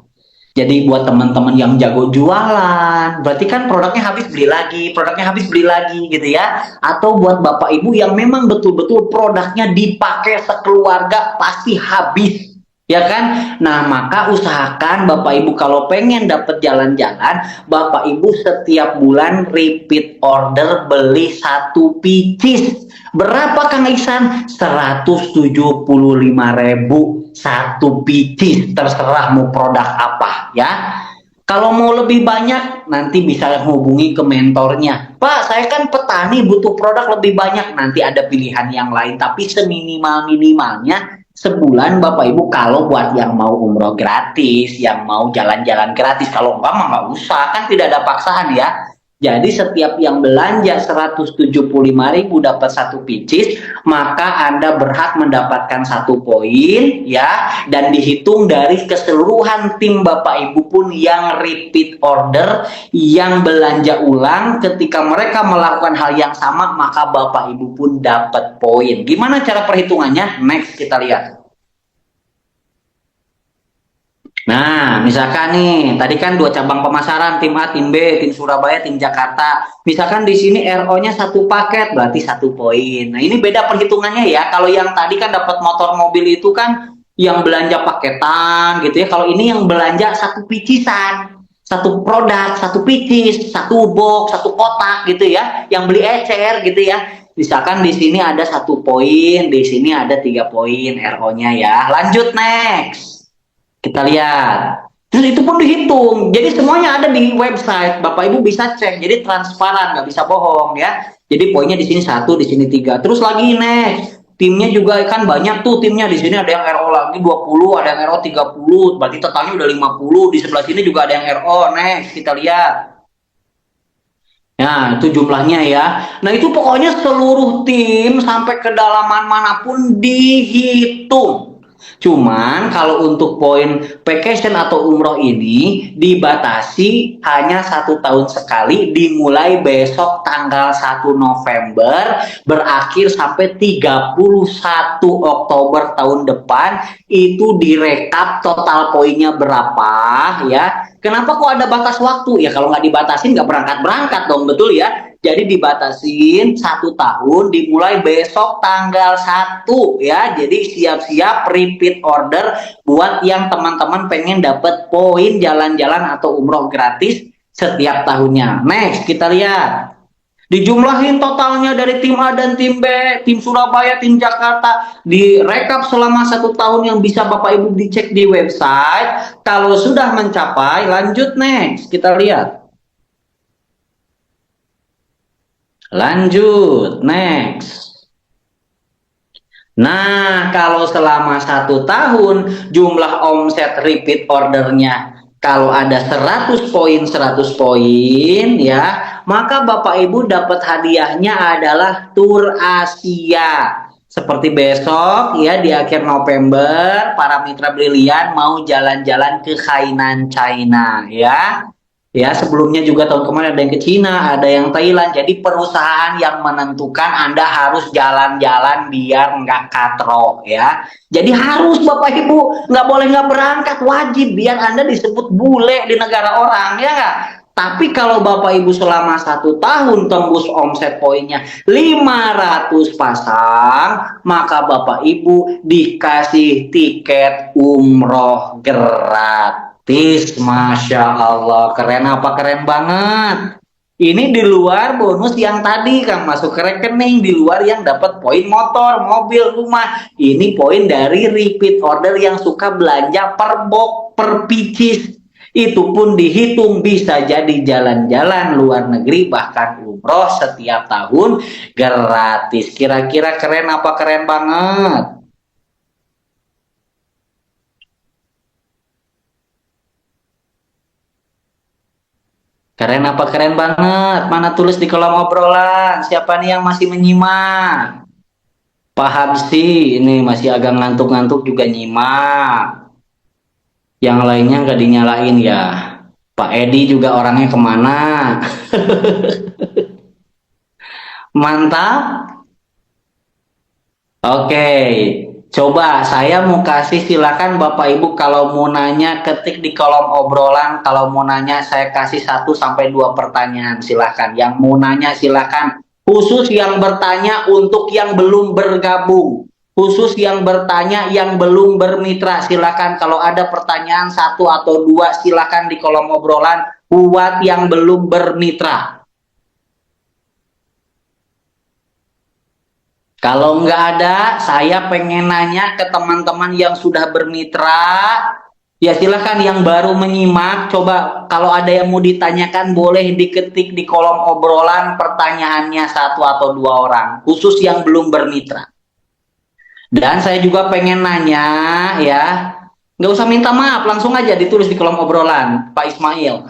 Jadi buat teman-teman yang jago jualan, berarti kan produknya habis beli lagi, produknya habis beli lagi gitu ya. Atau buat Bapak Ibu yang memang betul-betul produknya dipakai sekeluarga pasti habis. Ya kan? Nah, maka usahakan Bapak Ibu kalau pengen dapat jalan-jalan, Bapak Ibu setiap bulan repeat order beli 1 pieces. Berapa Kang Ihsan? 175.000 1 pieces, terserah mau produk apa ya. Kalau mau lebih banyak nanti bisa hubungi ke mentornya. Pak, saya kan petani butuh produk lebih banyak. Nanti ada pilihan yang lain, tapi seminimal-minimalnya sebulan Bapak Ibu kalau buat yang mau umroh gratis, yang mau jalan-jalan gratis. Kalau enggak mah nggak usah, kan tidak ada paksaan ya. Jadi setiap yang belanja 175.000 dapat 1 pieces, maka Anda berhak mendapatkan 1 poin ya, dan dihitung dari keseluruhan tim Bapak Ibu pun yang repeat order, yang belanja ulang ketika mereka melakukan hal yang sama, maka Bapak Ibu pun dapat poin. Gimana cara perhitungannya? Next kita lihat. Nah, misalkan nih, tadi kan 2 cabang pemasaran, tim A, tim B, tim Surabaya, tim Jakarta. Misalkan di sini RO-nya 1 paket, berarti 1 poin. Nah, ini beda perhitungannya ya. Kalau yang tadi kan dapat motor mobil itu kan yang belanja paketan gitu ya. Kalau ini yang belanja 1 picisan, 1 produk, 1 picis, 1 box, 1 kotak gitu ya. Yang beli ecer gitu ya. Misalkan di sini ada 1 poin, di sini ada 3 poin RO-nya ya. Lanjut next. Kita lihat. Terus itu pun dihitung. Jadi semuanya ada di website. Bapak Ibu bisa cek. Jadi transparan, nggak bisa bohong ya. Jadi poinnya di sini 1, di sini 3. Terus lagi next. Timnya juga kan banyak tuh timnya. Di sini ada yang RO lagi 20, ada yang RO 30. Berarti totalnya udah 50. Di sebelah sini juga ada yang RO. Next, kita lihat. Nah, itu jumlahnya ya. Nah, itu pokoknya seluruh tim sampai kedalaman manapun dihitung. Cuman kalau untuk poin vacation atau umroh ini dibatasi hanya 1 tahun sekali, dimulai besok tanggal 1 November berakhir sampai 31 Oktober tahun depan. Itu direkap total poinnya berapa ya. Kenapa kok ada batas waktu? Ya kalau nggak dibatasin nggak berangkat-berangkat dong, betul ya? Jadi dibatasin 1 tahun, dimulai besok tanggal 1 ya. Jadi siap-siap repeat order buat yang teman-teman pengen dapat poin jalan-jalan atau umroh gratis setiap tahunnya. Next, kita lihat. Dijumlahin totalnya dari tim A dan tim B, tim Surabaya, tim Jakarta, direkap selama 1 tahun yang bisa Bapak Ibu dicek di website. Kalau sudah mencapai, lanjut next, kita lihat. Lanjut, next. Nah, kalau selama 1 tahun jumlah omset repeat ordernya kalau ada 100 poin 100 poin ya, maka Bapak Ibu dapat hadiahnya adalah tur Asia. Seperti besok ya di akhir November para mitra brilian mau jalan-jalan ke Hainan China ya. Ya, sebelumnya juga tahun kemarin ada yang ke Cina, ada yang Thailand. Jadi perusahaan yang menentukan Anda harus jalan-jalan biar nggak katro ya. Jadi harus Bapak Ibu nggak boleh nggak berangkat, wajib biar Anda disebut bule di negara orang ya nggak. Tapi kalau Bapak Ibu selama 1 tahun tembus omset poinnya 500 pasang, maka Bapak Ibu dikasih tiket umroh gratis. Masya Allah, keren apa keren banget. Ini di luar bonus yang tadi Kang masuk ke rekening, di luar yang dapat poin motor, mobil, rumah. Ini poin dari repeat order yang suka belanja per box, per pieces. Itu pun dihitung bisa jadi jalan-jalan luar negeri bahkan umroh setiap tahun gratis. Kira-kira keren apa keren banget? Keren apa keren banget? Mana tulis di kolom obrolan? Siapa nih yang masih menyimak? Paham sih, ini masih agak ngantuk-ngantuk juga nyimak. Yang lainnya nggak dinyalain ya. Pak Edi juga orangnya kemana? Mantap. Oke, coba saya mau kasih silakan Bapak Ibu kalau mau nanya ketik di kolom obrolan, kalau mau nanya saya kasih 1 sampai 2 pertanyaan silakan. Yang mau nanya silakan. Khusus yang bertanya untuk yang belum bergabung. Khusus yang bertanya yang belum bermitra silakan kalau ada pertanyaan 1 atau 2 silakan di kolom obrolan buat yang belum bermitra. Kalau nggak ada, saya pengen nanya ke teman-teman yang sudah bermitra. Ya silahkan yang baru menyimak, coba kalau ada yang mau ditanyakan boleh diketik di kolom obrolan pertanyaannya 1 atau 2 orang. Khusus yang belum bermitra. Dan saya juga pengen nanya ya, nggak usah minta maaf, langsung aja ditulis di kolom obrolan, Pak Ismail.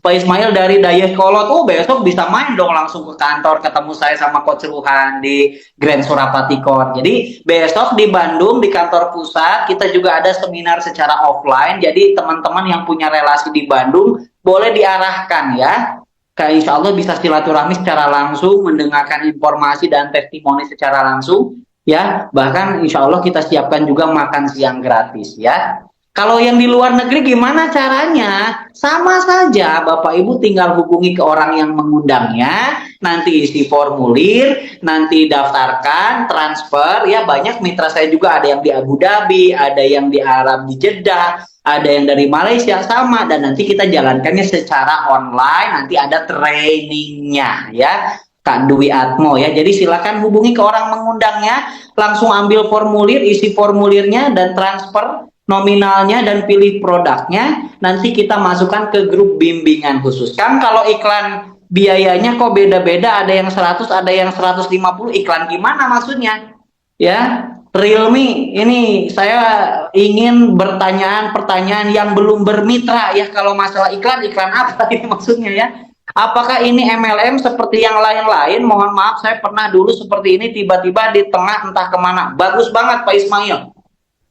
Pak Ismail dari Dayakolot, oh besok bisa main dong langsung ke kantor, ketemu saya sama Coach Ruhan di Grand Surapati Court. Jadi besok di Bandung, di kantor pusat, kita juga ada seminar secara offline, jadi teman-teman yang punya relasi di Bandung, boleh diarahkan ya. Insya Allah bisa silaturahmi secara langsung, mendengarkan informasi dan testimoni secara langsung. Ya, bahkan insya Allah kita siapkan juga makan siang gratis ya. Kalau yang di luar negeri gimana caranya? Sama saja, Bapak Ibu tinggal hubungi ke orang yang mengundangnya, nanti isi formulir, nanti daftarkan, transfer, ya banyak mitra saya juga ada yang di Abu Dhabi, ada yang di Arab di Jeddah, ada yang dari Malaysia sama, dan nanti kita jalankannya secara online, nanti ada trainingnya ya. Kak Dwi Atmo ya. Jadi silakan hubungi ke orang mengundangnya, langsung ambil formulir, isi formulirnya dan transfer nominalnya dan pilih produknya. Nanti kita masukkan ke grup bimbingan khusus. Kan kalau iklan biayanya kok beda-beda, ada yang 100, ada yang 150, iklan gimana maksudnya? Ya, Realme ini saya ingin pertanyaan yang belum bermitra ya, kalau masalah iklan apa ini maksudnya ya? Apakah ini MLM seperti yang lain-lain? Mohon maaf, saya pernah dulu seperti ini, tiba-tiba di tengah entah kemana. Bagus banget Pak Ismail.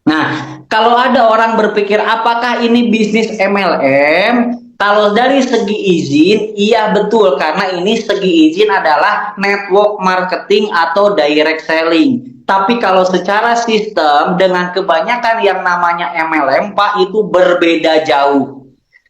Nah, kalau ada orang berpikir apakah ini bisnis MLM? Kalau dari segi izin, iya betul. Karena ini segi izin adalah network marketing atau direct selling. Tapi kalau secara sistem, dengan kebanyakan yang namanya MLM, Pak, itu berbeda jauh.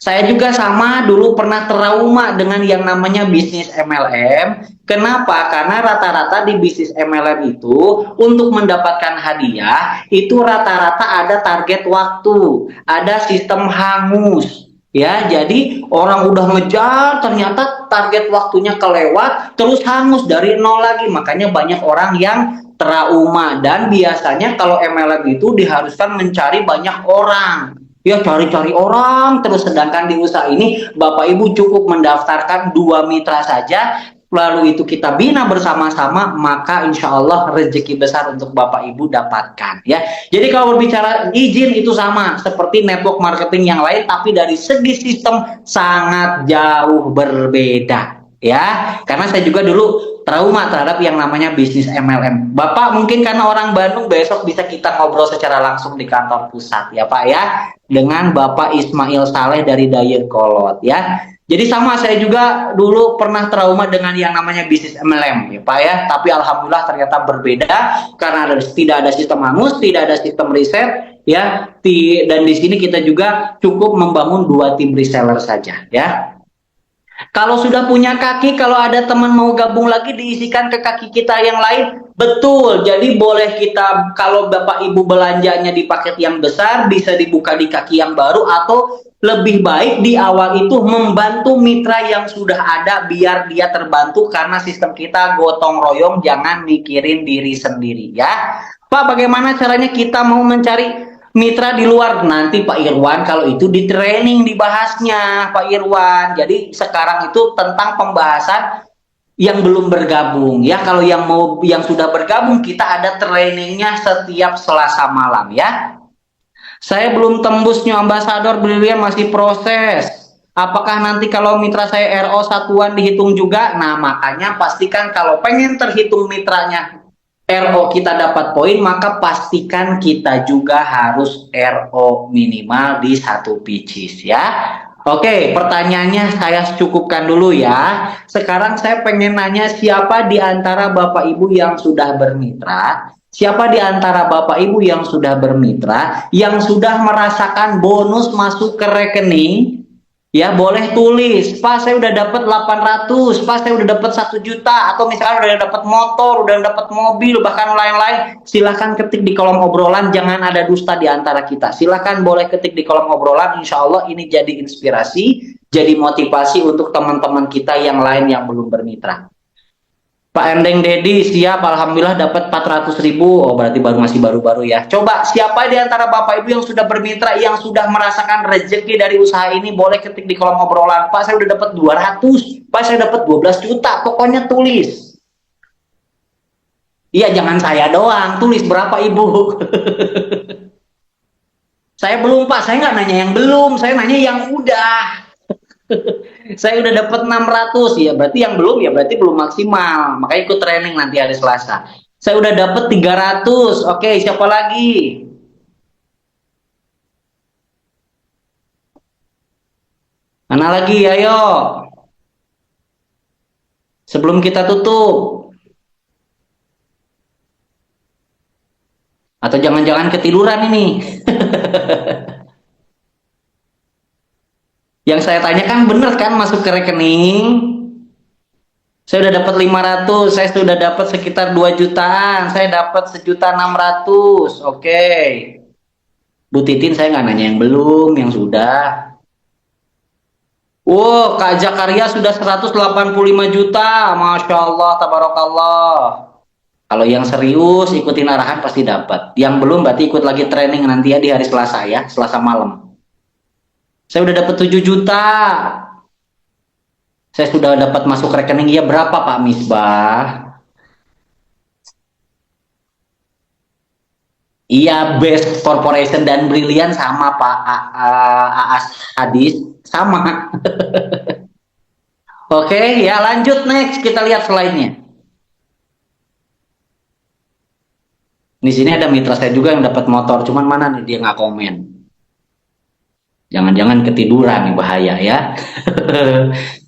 Saya juga sama dulu pernah trauma dengan yang namanya bisnis MLM. Kenapa? Karena rata-rata di bisnis MLM itu untuk mendapatkan hadiah itu rata-rata ada target waktu, ada sistem hangus. Ya, jadi orang udah ngejar ternyata target waktunya kelewat terus hangus dari nol lagi. Makanya banyak orang yang trauma dan biasanya kalau MLM itu diharuskan mencari banyak orang. Ya cari-cari orang terus, sedangkan di usaha ini Bapak Ibu cukup mendaftarkan 2 mitra saja, lalu itu kita bina bersama-sama, maka insya Allah rezeki besar untuk Bapak Ibu dapatkan ya. Jadi kalau berbicara izin itu sama seperti network marketing yang lain, tapi dari segi sistem sangat jauh berbeda ya. Karena saya juga dulu trauma terhadap yang namanya bisnis MLM. Bapak mungkin karena orang Bandung, besok bisa kita ngobrol secara langsung di kantor pusat ya Pak ya, dengan Bapak Ismail Saleh dari Dayakolot ya. Jadi sama, saya juga dulu pernah trauma dengan yang namanya bisnis MLM, ya Pak ya. Tapi alhamdulillah ternyata berbeda karena tidak ada sistem hangus, tidak ada sistem riset, ya. Dan di sini kita juga cukup membangun 2 tim reseller saja, ya. Kalau sudah punya kaki, kalau ada teman mau gabung lagi, diisikan ke kaki kita yang lain. Betul, jadi boleh kita, kalau Bapak Ibu belanjanya di paket yang besar, bisa dibuka di kaki yang baru, atau lebih baik di awal itu membantu mitra yang sudah ada, biar dia terbantu, karena sistem kita gotong royong, jangan mikirin diri sendiri, ya. Pak, bagaimana caranya kita mau mencari mitra di luar? Nanti Pak Irwan kalau itu di training dibahasnya Pak Irwan. Jadi sekarang itu tentang pembahasan yang belum bergabung, ya. Kalau yang sudah bergabung, kita ada trainingnya setiap Selasa malam, ya. Saya belum tembus New Ambassador Brilian, masih proses. Apakah nanti kalau mitra saya RO satuan dihitung juga? Nah, makanya pastikan kalau pengen terhitung mitranya RO kita dapat poin, maka pastikan kita juga harus RO minimal di 1 pieces, ya. Oke, pertanyaannya saya cukupkan dulu, ya. Sekarang saya pengen nanya, siapa di antara Bapak Ibu yang sudah bermitra? Siapa di antara Bapak Ibu yang sudah bermitra, yang sudah merasakan bonus masuk ke rekening? Ya, boleh tulis, Pak saya udah dapat 800, Pak saya udah dapat 1 juta, atau misalkan udah dapat motor, udah dapat mobil, bahkan lain-lain. Silahkan ketik di kolom obrolan, jangan ada dusta di antara kita. Silahkan boleh ketik di kolom obrolan, insya Allah ini jadi inspirasi, jadi motivasi untuk teman-teman kita yang lain yang belum bermitra. Pak Endeng Dedi siap, alhamdulillah dapat 400.000. Oh, berarti masih baru-baru, ya. Coba siapa di antara Bapak Ibu yang sudah bermitra, yang sudah merasakan rezeki dari usaha ini, boleh ketik di kolom obrolan. Pak saya udah dapat 200, Pak saya dapat 12 juta. Pokoknya tulis. Iya, jangan saya doang, tulis berapa Ibu. Saya belum, Pak, saya nggak nanya yang belum, saya nanya yang udah. Saya udah dapat 600, ya berarti yang belum, ya berarti belum maksimal, makanya ikut training nanti hari Selasa. Saya udah dapat 300. Oke, siapa lagi? Mana lagi? Ayo, sebelum kita tutup. Atau jangan-jangan ketiduran ini? Yang saya tanyakan bener kan, masuk ke rekening? Saya udah dapat 500, saya sudah dapat sekitar 2 jutaan, saya dapat 1.600.000. Oke. Bu Titin saya nggak nanya yang belum, yang sudah. Wow, Kak Jakaria sudah 185 juta. Masya Allah, tabarakallah. Kalau yang serius ikutin arahan pasti dapat. Yang belum berarti ikut lagi training nanti ya di hari Selasa, ya, Selasa malam. Saya udah dapat 7 juta. Saya sudah dapat masuk rekening. Ya berapa Pak Misbah? Iya, Best Corporation dan Brilian sama Pak Aas Hadis. Sama. Oke, ya lanjut, next. Kita lihat slide-nya. Di sini ada mitra saya juga yang dapat motor. Cuman mana nih dia nggak komen. Jangan-jangan ketiduran nih, bahaya ya.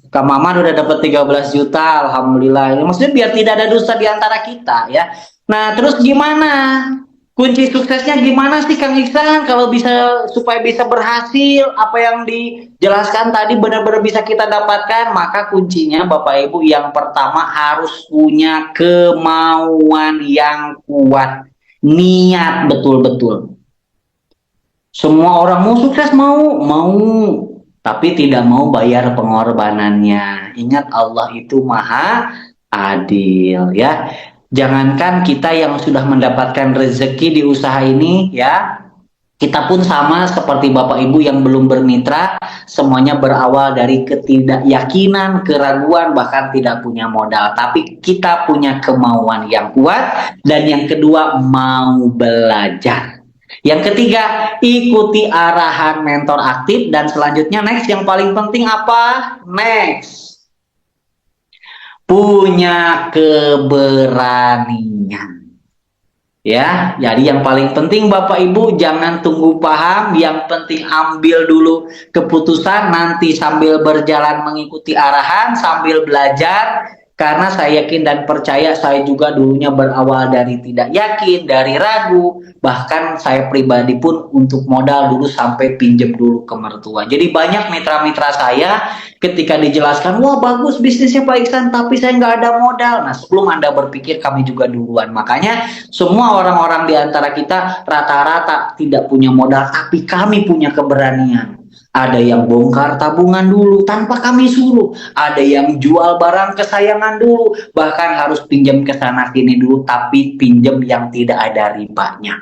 Kak Maman udah dapat 13 juta, alhamdulillah. Maksudnya biar tidak ada dusta di antara kita, ya. Nah, terus gimana? Kunci suksesnya gimana sih Kang Iksan? Kalau bisa, supaya bisa berhasil, apa yang dijelaskan tadi benar-benar bisa kita dapatkan, maka kuncinya Bapak Ibu yang pertama harus punya kemauan yang kuat, niat betul-betul. Semua orang mau sukses, mau, tapi tidak mau bayar pengorbanannya. Ingat, Allah itu maha adil, ya. Jangankan kita yang sudah mendapatkan rezeki di usaha ini, ya, kita pun sama seperti Bapak Ibu yang belum bermitra. Semuanya berawal dari ketidakyakinan, keraguan, bahkan tidak punya modal. Tapi kita punya kemauan yang kuat. Dan yang kedua, mau belajar. Yang ketiga, ikuti arahan mentor aktif. Dan selanjutnya, next, yang paling penting apa? Next, punya keberanian. Ya, jadi yang paling penting Bapak Ibu jangan tunggu paham, yang penting ambil dulu keputusan, nanti sambil berjalan mengikuti arahan, sambil belajar, karena saya yakin dan percaya, saya juga dulunya berawal dari tidak yakin, dari ragu, bahkan saya pribadi pun untuk modal dulu sampai pinjam dulu ke mertua. Jadi banyak mitra-mitra saya ketika dijelaskan, wah bagus bisnisnya Pak Iksan, tapi saya nggak ada modal. Nah, sebelum Anda berpikir, kami juga duluan. Makanya semua orang-orang di antara kita rata-rata tidak punya modal, tapi kami punya keberanian. Ada yang bongkar tabungan dulu tanpa kami suruh. Ada yang jual barang kesayangan dulu. Bahkan harus pinjam ke sana sini dulu, tapi pinjam yang tidak ada ribanya.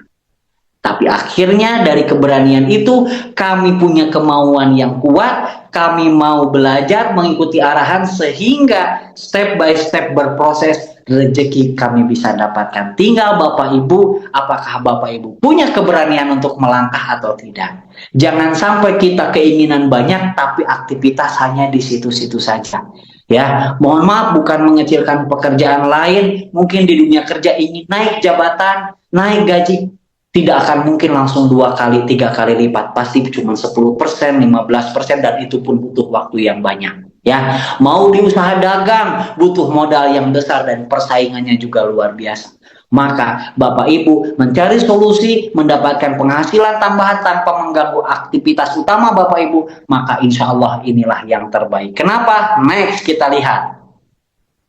Tapi akhirnya dari keberanian itu kami punya kemauan yang kuat, kami mau belajar mengikuti arahan sehingga step by step berproses, rezeki kami bisa dapatkan. Tinggal Bapak Ibu, apakah Bapak Ibu punya keberanian untuk melangkah atau tidak. Jangan sampai kita keinginan banyak tapi aktivitas hanya di situ-situ saja. Ya, mohon maaf bukan mengecilkan pekerjaan lain, mungkin di dunia kerja ingin naik jabatan, naik gaji, tidak akan mungkin langsung 2 kali, 3 kali lipat. Pasti cuma 10%, 15%, dan itu pun butuh waktu yang banyak. Ya, mau di usaha dagang butuh modal yang besar dan persaingannya juga luar biasa. Maka Bapak Ibu mencari solusi, mendapatkan penghasilan tambahan tanpa mengganggu aktivitas utama Bapak Ibu, maka insya Allah inilah yang terbaik. Kenapa? Next kita lihat.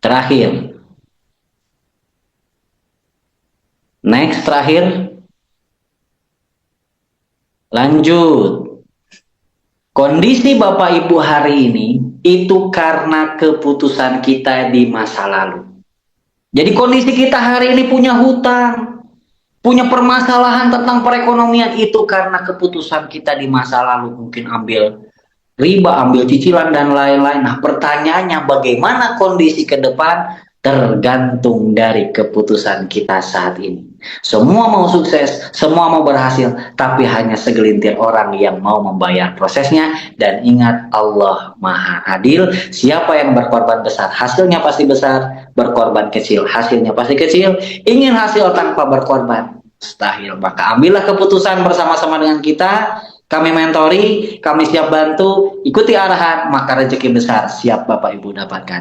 Terakhir. Next terakhir. Lanjut. Kondisi Bapak Ibu hari ini itu karena keputusan kita di masa lalu. Jadi kondisi kita hari ini punya hutang, punya permasalahan tentang perekonomian itu karena keputusan kita di masa lalu. Mungkin ambil riba, ambil cicilan dan lain-lain. Nah, pertanyaannya bagaimana kondisi ke depan? Tergantung dari keputusan kita saat ini. Semua mau sukses, semua mau berhasil, tapi hanya segelintir orang yang mau membayar prosesnya. Dan ingat, Allah Maha Adil. Siapa yang berkorban besar, hasilnya pasti besar. Berkorban kecil, hasilnya pasti kecil. Ingin hasil tanpa berkorban, mustahil. Maka ambillah keputusan bersama-sama dengan kita. Kami mentori, kami siap bantu, ikuti arahan, maka rezeki besar siap Bapak Ibu dapatkan.